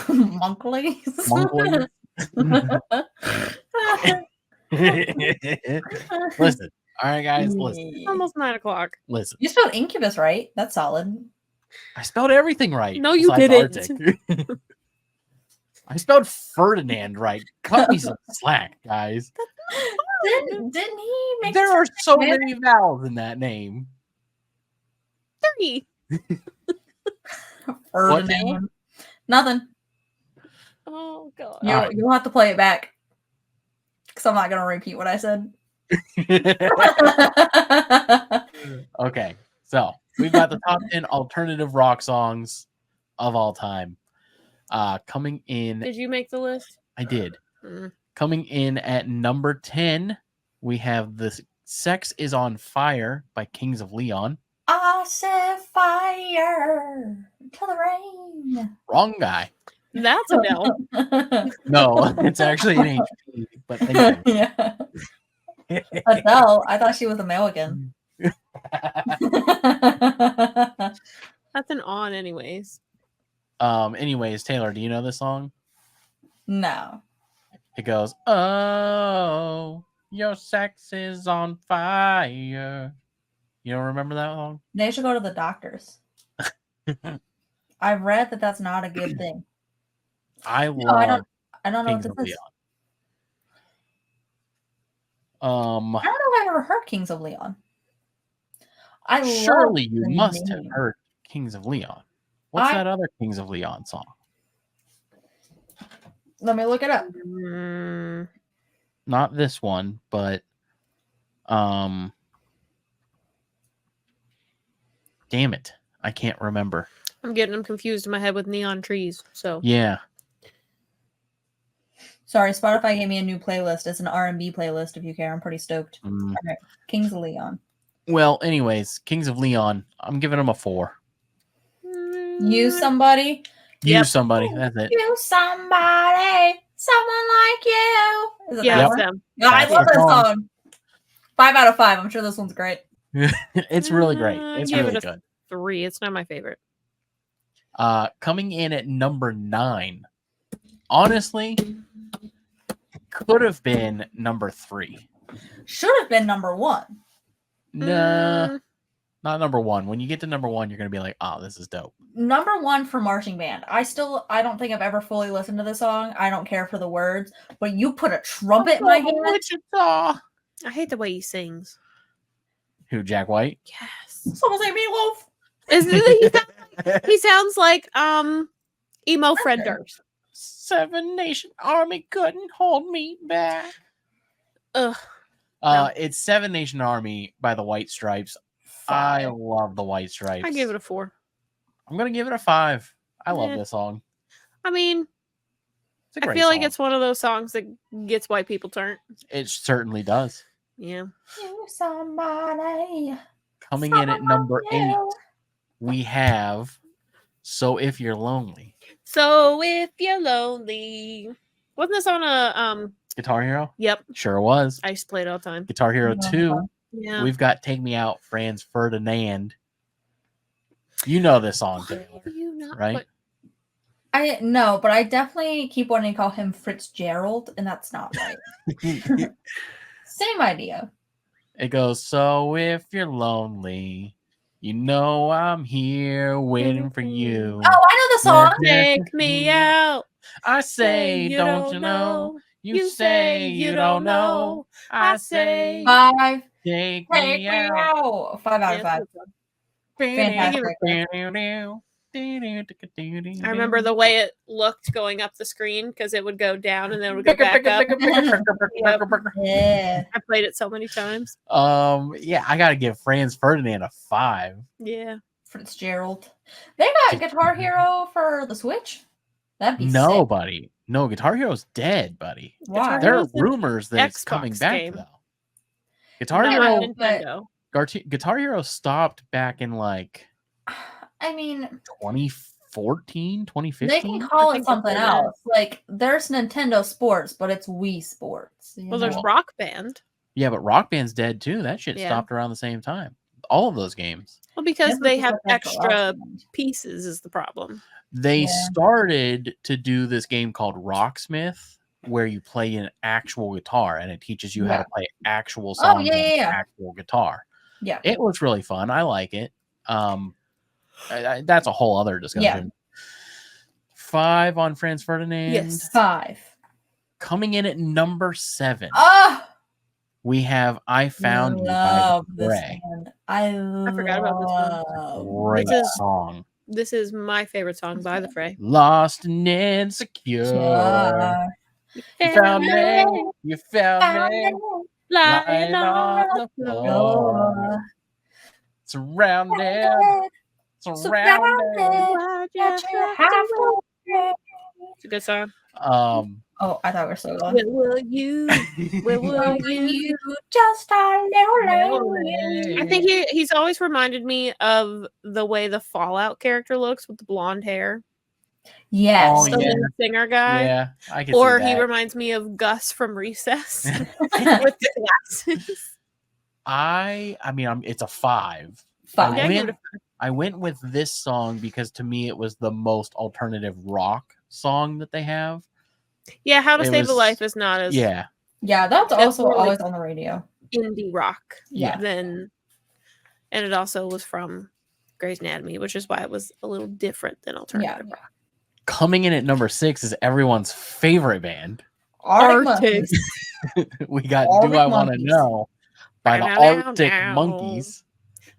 monkeys. Monkeys? Listen. All right, guys. Listen. Almost 9 o'clock. Listen. You spelled incubus right. That's solid. I spelled everything right. No, you besides didn't. Arctic. I spelled Ferdinand right. Cut me some slack, guys. Didn't he make There are so man? many vowels in that name. 30. What Ferdinand? Nothing. Oh god. You'll have to play it back. Because I'm not gonna repeat what I said. Okay, so we've got the top 10 alternative rock songs of all time. Coming in, Did you make the list? I did. Mm. Coming in at number 10, we have the Sex is on Fire by Kings of Leon. I set fire to the rain. Wrong guy. That's Adele. No, it's actually an HP, but thank you. Yeah. Adele, I thought she was American. That's an on, anyways. Anyways, Taylor, do you know this song? No. It goes, "Oh, your sex is on fire." You don't remember that song? They should go to the doctors. I've read that that's not a good thing. I No, I love don't know Kings what of this is. Leon. I don't know if I've ever heard Kings of Leon. Surely you the must have name. heard Kings of Leon. What's I- that other Kings of Leon song? Let me look it up. Mm, Not this one, but damn it, I can't remember. I'm getting them confused in my head with neon trees. So Yeah, Sorry, Spotify gave me a new playlist. It's an R&B playlist, if you care. I'm pretty stoked. mm. All right. Kings of Leon. Well, anyways, Kings of Leon. I'm giving them a 4. You somebody. You Yep. somebody. That's it. You somebody. Someone like you. Is it Yeah, that Yep. it's one? them. Yeah, I That's love the that song. song. 5 out of 5. I'm sure this one's great. It's really great. It's Give really it a good. 3. It's not my favorite. Coming in at number 9. Honestly, could have been number 3. Should have been number 1. Nah, Mm, not number 1. When you get to number 1, you're gonna be like, "Oh, this is dope." Number 1 for marching band. I don't think I've ever fully listened to this song. I don't care for the words, but you put a trumpet in my hand. Wichita. I hate the way he sings. Who? Jack White? Yes. Someone say Meatloaf. He sounds like emo Fred Okay. Durst. 7 Nation Army couldn't hold me back. Ugh. No. It's 7 Nation Army by the White Stripes. I 5. love the White Stripes. I give it a 4. I'm gonna give it a 5. I love Yeah. this song. I mean, It's a I great feel like song. it's one of those songs that gets white people turned. It certainly does. Yeah. You somebody. Coming in at number 8, you. we have "So If You're Lonely." So if you're lonely, wasn't this on a Guitar Hero? Yep, Sure was. I used to play it all the time. Guitar Hero Yeah. 2. Yeah. We've got "Take Me Out," Franz Ferdinand. You know this song, Why Taylor, do you not right? put- I know, but I definitely keep wanting to call him Fitzgerald, and that's not right. Same idea. It goes, "So if you're lonely, You know I'm here waiting for you. Oh, I know the song. Take me out. I say, don't you know? You say you don't know. I say, 5. take Take me me out. out. 5 out of 5. Fantastic. I remember the way it looked going up the screen because it would go down and then it would go back up. Yeah. I played it so many times. Yeah, I gotta give Franz Ferdinand a 5. Yeah. Fitzgerald. They got Guitar Hero for the Switch? That'd be No, sick. buddy. No, Guitar Hero's dead, buddy. Why? There are Hero's an rumors that it's Xbox coming back game. though. Guitar Not Hero, on Nintendo. Guitar Hero stopped back in like I mean, 2014, 2015. they can call I it think something before that. else. Like, there's Nintendo Sports, but it's Wii Sports. you Well, there's know? Rock Band. Yeah, but Rock Band's dead too. That shit Yeah. stopped around the same time. All of those games. Well, because Never they looked have at that extra Rock Band. pieces is the problem. They Yeah. started to do this game called Rocksmith, where you play an actual guitar and it teaches you how to play actual songs yeah, on yeah, yeah. actual guitar. Yeah. It was really fun. I like it. That's a whole other discussion. 5 on Franz Ferdinand. Yes. 5. Coming in at number 7, Oh, we have "I Found You" by love the this Gray. one. I forgot about this one. love Great This is- song. This is my favorite song by the Fray. Lost and insecure. Yeah. You found me. You found me. Lying on the floor. Surrounded. Surrounded. It's a good song. Oh, I thought we were so long. Where will you? Where will you? Just a little late. I think he's always reminded me of the way the Fallout character looks with the blonde hair. Yes. Oh, The yeah. lead singer guy. Yeah, I can Or see he that. reminds me of Gus from Recess with the glasses. I mean, it's a 5. 5. Yeah, I give it I went with this song because to me it was the most alternative rock song that they have. Yeah, How to It Save a was- Life is not as Yeah, Yeah, that's That's also really- always on the radio. indie rock Yeah. than, and it also was from Grey's Anatomy, which is why it was a little different than alternative rock. coming in at number 6 is everyone's favorite band. Arctic Arctic. Monkeys. We got Arctic "Do I Want to Monkeys. Know" by the Ba-da-now, Arctic now. Monkeys.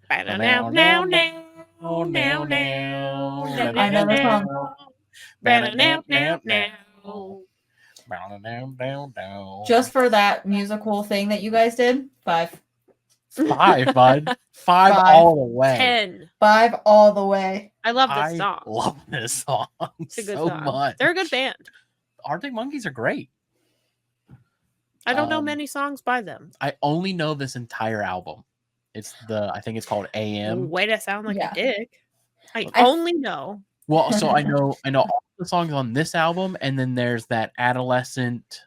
Now, now, now, now, Oh, now, now, now, now, I know the now, song. now, now, now. Just for that musical thing that you guys did, 5. 5, bud. 5 5. all the way. 10. 5 all the way. I love this I song. love this song It's a good so song. much. They're a good band. Arctic Monkeys are great. I don't know Um, many songs by them. I only know this entire album. I think it's called AM. Way to sound like Yeah. a dick. I I- only know. Well, so I know all the songs on this album, and then there's that adolescent.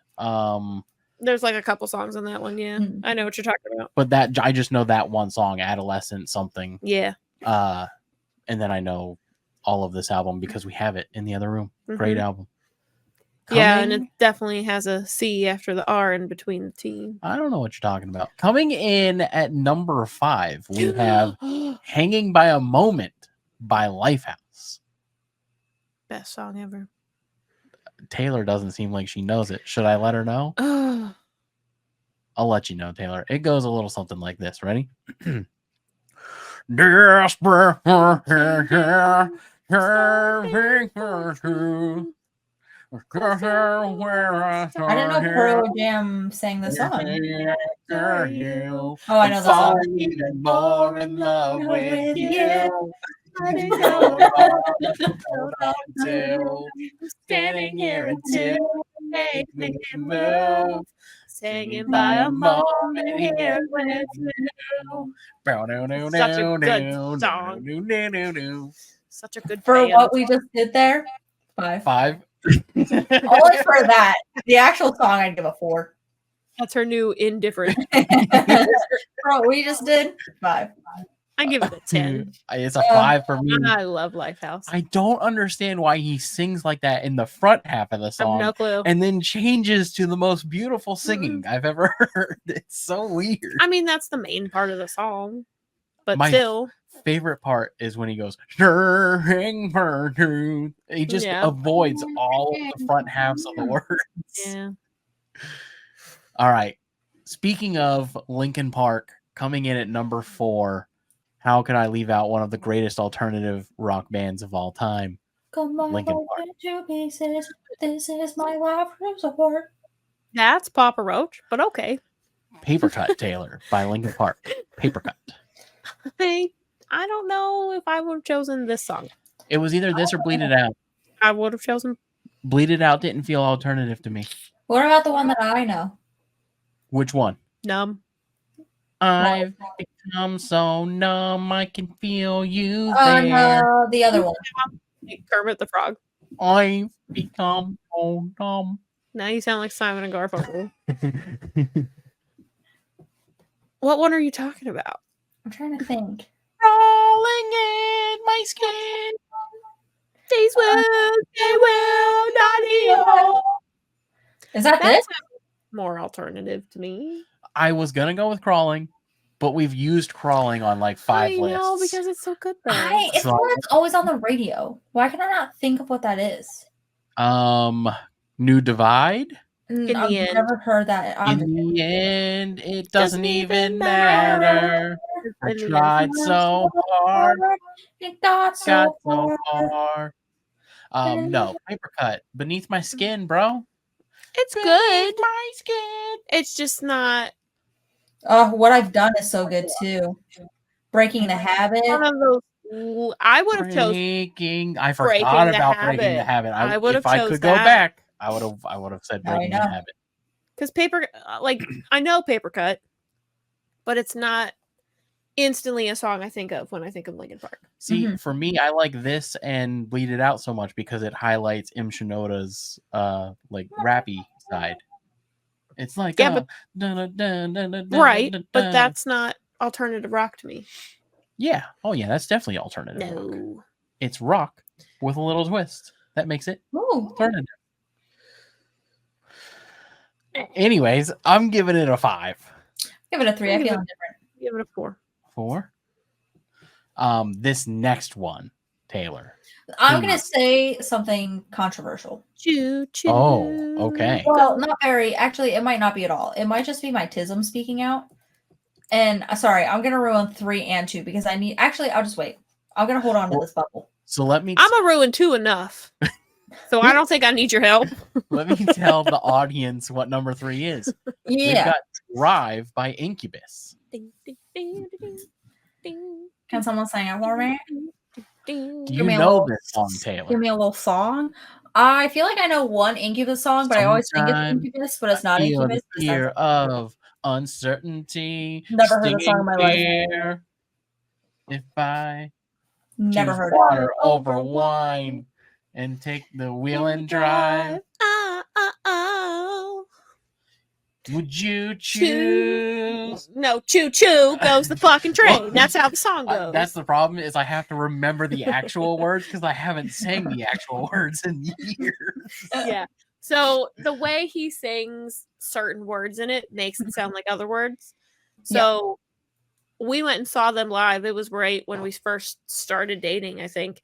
There's like a couple songs on that one. Yeah, Mm. I know what you're talking about. But that I just know that one song, adolescent something. Yeah. And then I know all of this album because we have it in the other room. Great Mhm. album. Yeah, and Coming- it definitely has a C after the R in between the T. I don't know what you're talking about. Coming in at number 5, we have "Hanging by a Moment" by Lifehouse. Best song ever. Taylor doesn't seem like she knows it. Should I let her know? I'll let you know, Taylor. It goes a little something like this. Ready? Desperate. I didn't know Pearl Jam sang the song. Oh, Oh, I know the song. Even more in love with you. Standing here until make me move. Singing by a moment here with you. Such a good song. Such a good For band. what we just did there, 5. 5. Only for that. The actual song, I'd give a 4. That's her new indifferent. For what we just did, 5. I give it a 10. It's a 5 for me. I love Lifehouse. I don't understand why he sings like that in the front half of the I have song no clue. and then changes to the most beautiful singing I've ever heard. It's so weird. I mean, that's the main part of the song. But My still, favorite part is when he goes, he just Yeah. avoids all of the front halves of the words. Yeah. All right. Speaking of Linkin Park, coming in at number 4, how can I leave out one of the greatest alternative rock bands of all time? Come on, Linkin Park. into pieces. This is my life resort. That's Papa Roach, but okay. Paper Cut, Taylor, by Linkin Park. Paper Cut. I don't know if I would have chosen this song. It was either this or Bleed It Out. I would have chosen. Bleed It Out didn't feel alternative to me. What about the one that I know? Which one? Numb. I've become so numb, I can feel you Oh there. no, the other one. Kermit the Frog. I've become so numb. Now you sound like Simon and Garfunkel. What one are you talking about? I'm trying to think. Crawling in my skin. They will not heal. Is that That's this? more alternative to me. I was gonna go with Crawling, but we've used Crawling on like 5 I lists. know because it's so good though. It's the one that's always on the radio. Why can I not think of what that is? New Divide. In the I've end. never heard that. In the end, it doesn't even matter. I In the end. tried so hard, It got got so so far. far. No, Paper Cut. Beneath My Skin, bro. It's Beneath good. my skin. It's just not Oh, What I've Done is so good too. Breaking the Habit. one of those. I would have chosen Breaking. I Breaking forgot the about Breaking the Habit. Habit. I would have if I chose could go that. back, I would have said Now I Breaking the know. Habit. because I know Paper Cut, but it's not instantly a song I think of when I think of Linkin Park. See, for me, I like this and Bleed It Out so much because it highlights Im Shinoda's like rappy side. It's like Yeah, Right, but that's not alternative rock to me. yeah. Oh yeah, that's definitely alternative rock. No. It's rock with a little twist. That makes it Ooh. alternative. Anyways, I'm giving it a 5. Give it a 3. I Give feel it- indifferent. Give it a 4. 4. This next one, Taylor. I'm gonna say something controversial. Choo choo. Oh, okay. Well, not very. Actually, it might not be at all. It might just be my tism speaking out. And sorry, I'm gonna ruin 3 and 2 because I need. Actually, I'll just wait. I'm gonna hold on to this bubble. So let me I'm a ruin 2 enough. So I don't think I need your help. let me tell the audience what number 3 is. We've Yeah. got Drive by Incubus. Ding, ding, ding, ding, ding, Can someone sing it for me? ding. Do Give you me a know little- this song, Give Taylor? me a little song. I feel like I know one Incubus song, but I always think it's Sometimes Incubus, but it's not Feel Incubus. the fear of uncertainty. Never heard the song in my life. life. If I Never choose heard it. water over wine and take the wheel and drive, Oh. would you choose? No, choo choo goes the fucking train. That's how the song goes. That's the problem is I have to remember the actual words because I haven't sang the actual words in years. Yeah. So the way he sings certain words in it makes it sound like other words. So we went and saw them live. It was right when we first started dating, I think.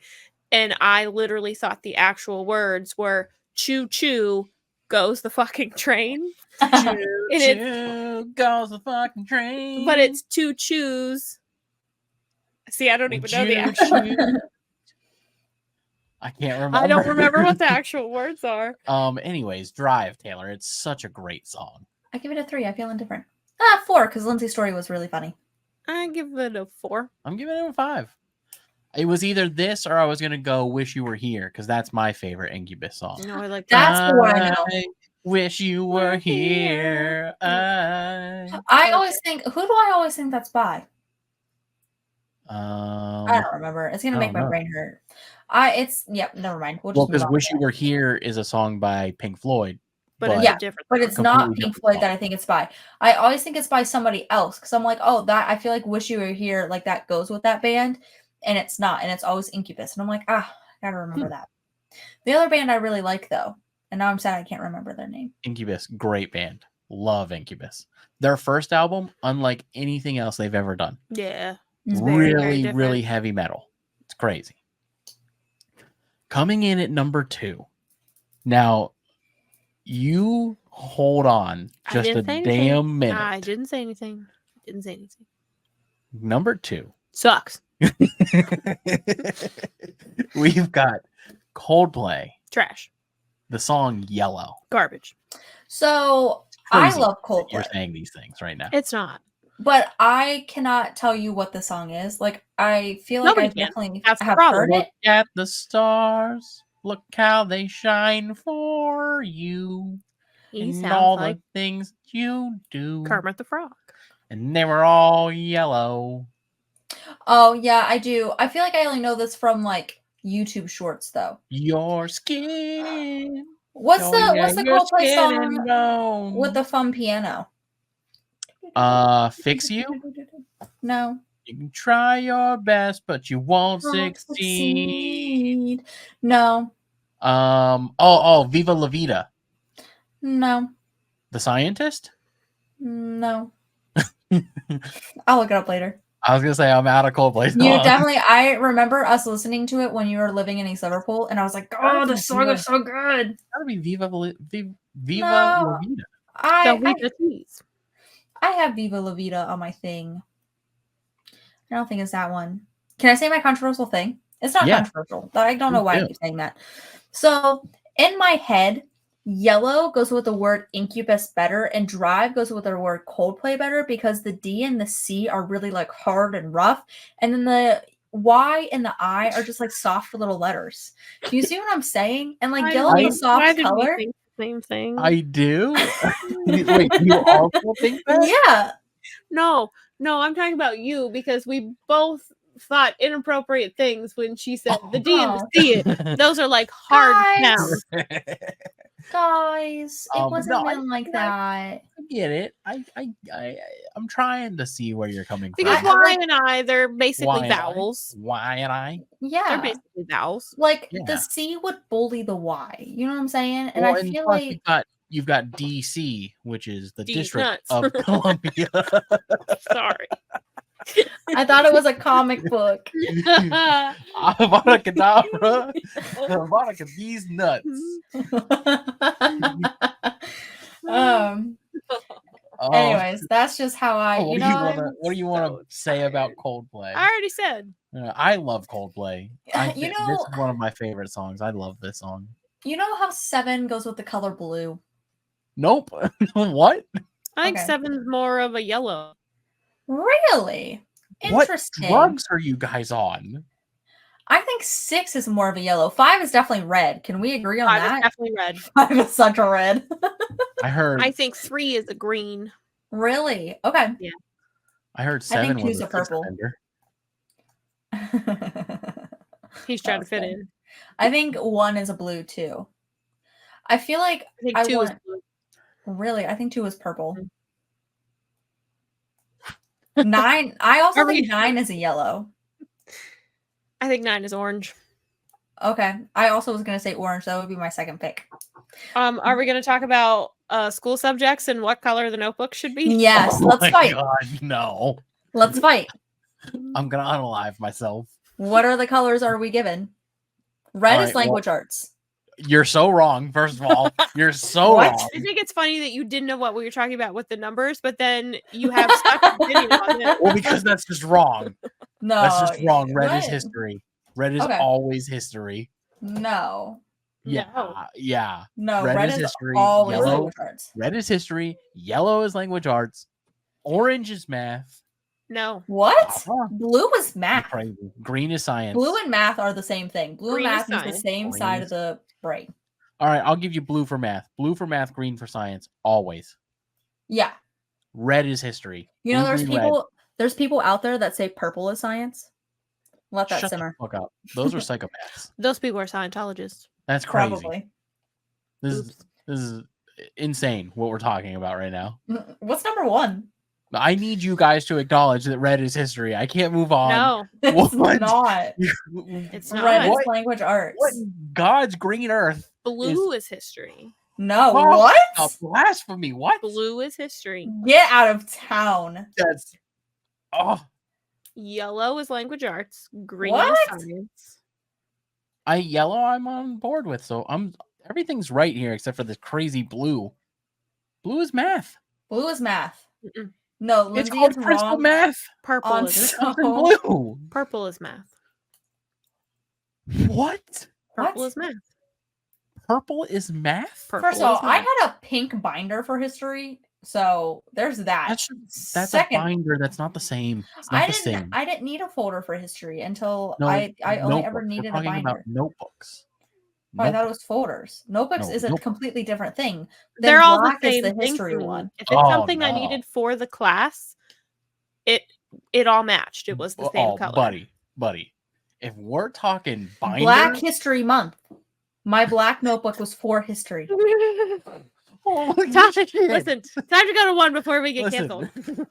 And I literally thought the actual words were choo choo goes the fucking train. And it's, Choo goes the fucking train. but it's to choose. See, I don't even know the Choo actual. choo. I can't remember. I don't remember what the actual words are. Anyways, Drive, Taylor. It's such a great song. I give it a 3. I feel indifferent. 4, because Lindsay's story was really funny. I give it a 4. I'm giving it a 5. It was either this or I was gonna go "Wish You Were Here" because that's my favorite Incubus song. No, I like That's the one I know. Wish you were here. I always think, who do I always think that's by? I don't remember. It's gonna I make don't my know. brain hurt. Never mind. We'll Well, just move because on. "Wish You Were Here" is a song by Pink Floyd. but it's Yeah, a different. But song. it's not Completely Pink different Floyd song. that I think it's by. I always think it's by somebody else because I'm like, oh, that I feel like "Wish You Were Here" like that goes with that band, and it's not, and it's always Incubus, and I'm like, I gotta remember that. The other band I really like though, and now I'm sad I can't remember their name. Incubus, great band. Love Incubus. Their first album, unlike anything else they've ever done. Yeah. It's very, very really, different. really heavy metal. It's crazy. Coming in at number 2. Now, you hold on I just a didn't say anything. damn minute. I didn't say anything. Didn't say anything. Number 2. Sucks. We've got Coldplay, Trash. the song Yellow. Garbage. So Crazy I love that you're Coldplay, saying these things right now. It's not. but I cannot tell you what the song is. Like, I feel like Nobody I can. definitely That's the have problem. heard Look it. at the stars. Look how they shine for you. He And sounds all like the things you do. Kermit the Frog. And they were all yellow. Oh yeah, I do. I feel like I only know this from like YouTube shorts though. Your skin. What's Oh, the yeah, what's the your Coldplay skin and song bone. with the fun piano? Fix You? No. You can try your best, but you won't succeed. No. Viva La Vida. No. The Scientist? No. I'll look it up later. I was gonna say I'm out of Coldplay. You definitely. I remember us listening to it when you were living in East Liverpool, and I was like, "Oh, the song is so good." Gotta be Viva La No. Vida. I have Viva La Vida on my thing. I don't think it's that one. Can I say my controversial thing? It's not Yeah. controversial. I don't know why I do. keep saying that. So in my head, yellow goes with the word incubus better, and drive goes with the word Coldplay better because the D and the C are really like hard and rough, and then the Y and the I are just like soft little letters. Do you see what I'm saying? And like yellow is a soft color. Think the same thing. I do. Wait, you also think that? Yeah. No, I'm talking about you because we both thought inappropriate things when she said the D and the C. Those are like hard Guys. sounds. Guys, it wasn't no, meant like that. I get it. I'm trying to see where you're coming Because from. Y and I, they're basically Y and I? vowels. Y and I. They're Yeah. basically vowels. Like Yeah. the C would bully the Y. You know what I'm saying? And Well, I and feel plus like you've got DC, which is the D's District nuts. of Columbia. Sorry. I thought it was a comic book. Avada Kedavra. Avada these nuts. Anyways, that's just how I what do you want to say about Coldplay? I already said. I love Coldplay. This You is know, one of my favorite songs. I love this song. you know how 7 goes with the color blue? Nope. What? I think Okay. 7's more of a yellow. Really? Interesting. What drugs are you guys on? I think 6 is more of a yellow. 5 is definitely red. Can we agree on 5 is that? definitely red. 5 is such a red. I heard. I think 3 is a green. Really? Okay. I heard I think 7 was 2's a a purple. He's trying to fit Okay. in. I think 1 is a blue too. I feel like I think 2 is blue. really. I think 2 is purple. 9. I also think 9 is a yellow. I think 9 is orange. Okay. I also was gonna say orange. That would be my second pick. Are we going to talk about school subjects and what color the notebook should be? Yes. Oh Let's my fight. God, no. Let's fight. I'm gonna unalive myself. What are the colors are we given? Red All is right, well- language arts. You're so wrong. First of all, you're so What? wrong. I think it's funny that you didn't know what we were talking about with the numbers, but then you have such an opinion on it. Well, because that's just wrong. No. That's just wrong. Red is what? history. Red is Okay. always history. No. Yeah, No. yeah. No. Red Red is is history, always yellow- language arts. Red is history. Yellow is language arts. Orange is math. No. What? Uh-huh. Blue is math. Crazy. Green is science. Blue and math are the same thing. Blue Green and is math is the science. same Green side is- of the brain. All right, I'll give you blue for math. Blue for math, green for science. Always. Yeah. Red is history. You know, Blue, green, red. there's people out there that say purple is science. Let that Shut simmer. the fuck up. Those are psychopaths. Those people are Scientologists. That's crazy. Probably. This is insane what we're talking about right now. What's number 1? I need you guys to acknowledge that red is history. I can't move on. No, It's What? not. it's not. Red What? is language arts. What in God's green earth? Blue is history. No, Oh, what? A blasphemy. What? Blue is history. Get out of town. That's Yellow is language arts. Green What? is science. Yellow I'm on board with, so everything's right here except for this crazy blue. Blue is math. Blue is math. Mm-mm. No, It's Lindsay called is crystal wrong. math. Purple On is s- Something Oh. blue. purple is math. What? Purple What? is math. Purple is math? Purple First of all, is I math. had a pink binder for history, so there's that. That's Second, a binder. That's not the same. It's not I the didn't. same. I didn't need a folder for history until No, I only ever notebooks. We're needed a talking about binder. notebooks. Oh, I thought it was folders. Notebooks No, is a notebook. completely different thing. Then They're all the black is same the thing history to me. one. If it's Oh, something I no. needed for the class, it all matched. It was the same Oh, color. buddy. If we're talking binder, Black History Month. My black notebook was for history. holy Time- shit. Listen, time to go to one before we get Listen. canceled.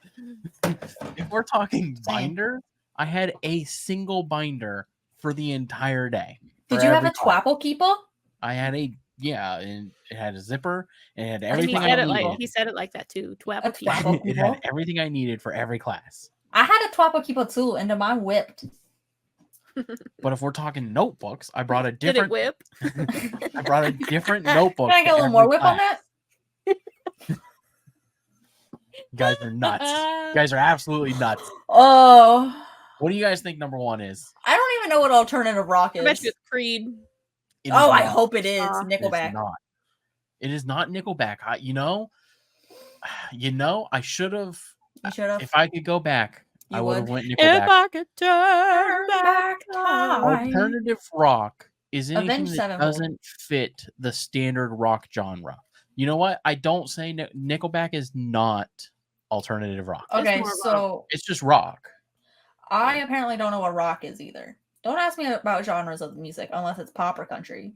If we're talking Same. binder, I had a single binder for the entire day. Did for you have every a class. Twapple Keeper? I had and it had a zipper and it had And everything he said I it needed. like he said it like that too. A Twapple key. Twapple It had Keeper? everything I needed for every class. I had a Twapple Keeper too, and mine whipped. But if we're talking notebooks, I brought a Did it different. whip? I brought a different notebook. Can I get a for little more every whip on class. that? You guys are nuts. You guys are absolutely nuts. Oh, What do you guys think number one is? I don't even know what alternative rock I bet is. you it's Creed. It is Oh, I not. hope it is Uh, It is Nickelback. not. It is not Nickelback. I should have. You should have. If I could go back, I You would have would. went If Nickelback. I could turn Turn back back time. Alternative rock is anything Avenged that Sevenfold. doesn't fit the standard rock genre. You know what? I don't say Nickelback is not alternative rock. Okay, more so It's just rock. I apparently don't know what rock is either. Don't ask me about genres of music unless it's pop or country.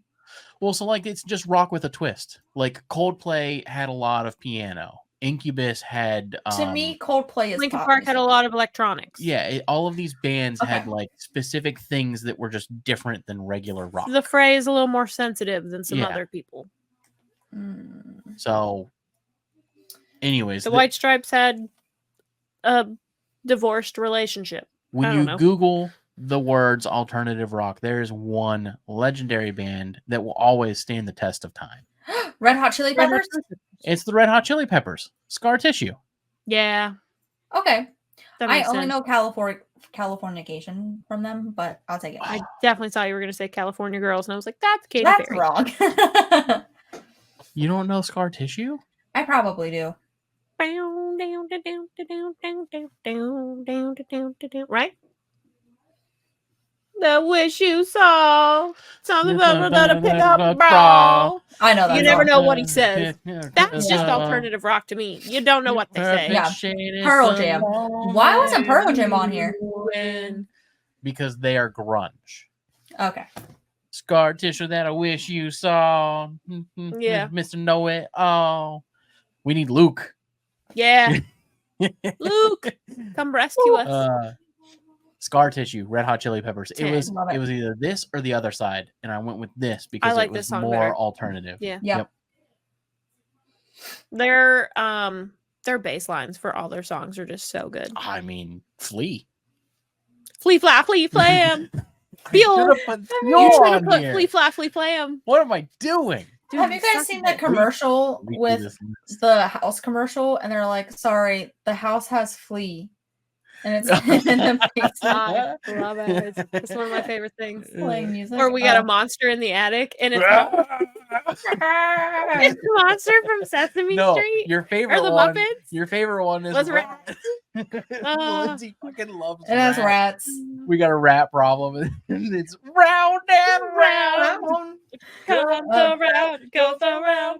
Well, so like it's just rock with a twist. Like Coldplay had a lot of piano. Incubus had To me, Coldplay is Linkin pop Park had a music. lot of electronics. all of these bands had Okay. like specific things that were just different than regular rock. The phrase a little more sensitive than some Yeah. other people. Mm. So, anyways, The White Stripes had a divorced relationship. I when don't you know. Google the words alternative rock, there is one legendary band that will always stand the test of time. Red Hot Chili Red Hot Peppers? Chili Peppers. It's the Red Hot Chili Peppers, Scar Tissue. Yeah, Okay. that I makes only sense. know Californication from them, but I'll take it. I definitely thought you were going to say California Girls, and I was like, that's Katy That's Perry. wrong. You don't know Scar Tissue? I probably do. Right? The wish you saw something about a pickup bra. I know that. You never song. know what he says. That's just Yeah. alternative rock to me. You don't know what they say. Yeah. Pearl Jam. Why wasn't Pearl Jam on here? Because they are grunge. Okay. Scar Tissue that I wish you saw. Yeah. Mr. Know It. Oh, we need Luke. Yeah. Luke, come rescue us. Scar Tissue, Red Hot Chili Peppers. It 10. was Love it. it was either this or the other side, and I went with this because like it this was song more better. alternative. Yeah. Yep. Their bass lines for all their songs are just so good. I mean, Flea. Flea fly, flea flam. Fuel. Should've put You Fuel should have on put here. flea fly, flea flam. What am I doing? Dude, Have you guys suck seen it. that commercial We do with this list. the house commercial? And they're like, sorry, the house has flea. And it's in the I love it. It's one of my favorite things. playing music. Or we got Oh. a monster in the attic, and it's it's the monster from Sesame No, Street your favorite or the one. Muppets. Your favorite one is Was Rat. Uh, Lindsay fucking loves It has Rat. rats. We got a rat problem, and it's round and round. Comes around, goes around.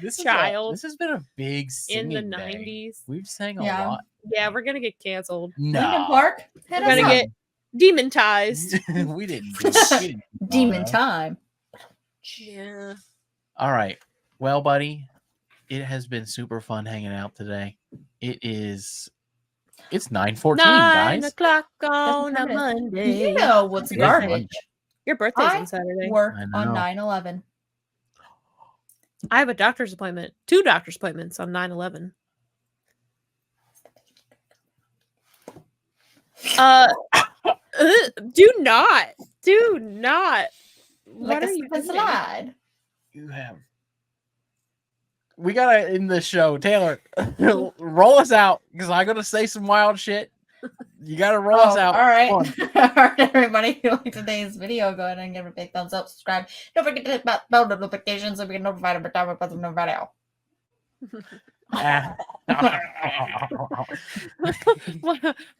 This is Child. this has been a big In the singing day. 90s. We've sang a Yeah. lot. Yeah, we're gonna get canceled. Linkin No, Park? Hit We're us gonna up. get demonetized. we didn't. Do it. We didn't do Demon that. time. Yeah. All right. Well, buddy, it has been super fun hanging out today. It's 9:14, 9 guys. o'clock on a Monday. Monday. You know what's It is garbage? Monday. Your birthday's I on Saturday. Work I on know. 9/11. I have a doctor's appointment. 2 doctor's appointments on 9/11. Do not. Do not. Like What a are you slip and doing? slide. You have. We gotta end the show, Taylor. Roll us out because I'm gonna say some wild shit. You gotta roll us out. All right. Come All right, everybody. If you liked today's video, go ahead and give it a big thumbs up, subscribe. Don't forget to hit that bell notification so we get notified every time we put a new video.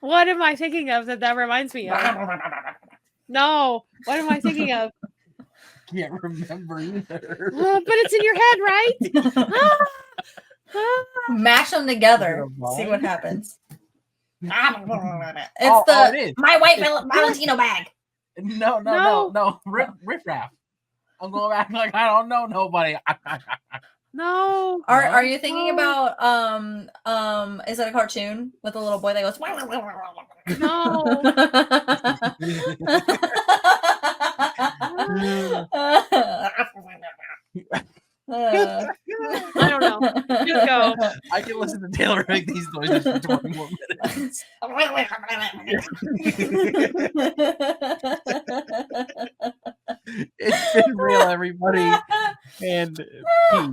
What am I thinking of that reminds me of? No. What am I thinking of? Can't remember either. But it's in your head, right? Mash them together. Is it a See vine? what happens. It's Oh, the it is. my white Valentino bag. No. Riff raff. I'm going back like I don't know nobody. No. Are you thinking No. about is it a cartoon with a little boy that goes I don't know. Just go. I can listen to Taylor make these noises for 20 more minutes. It's been real, everybody. And peace.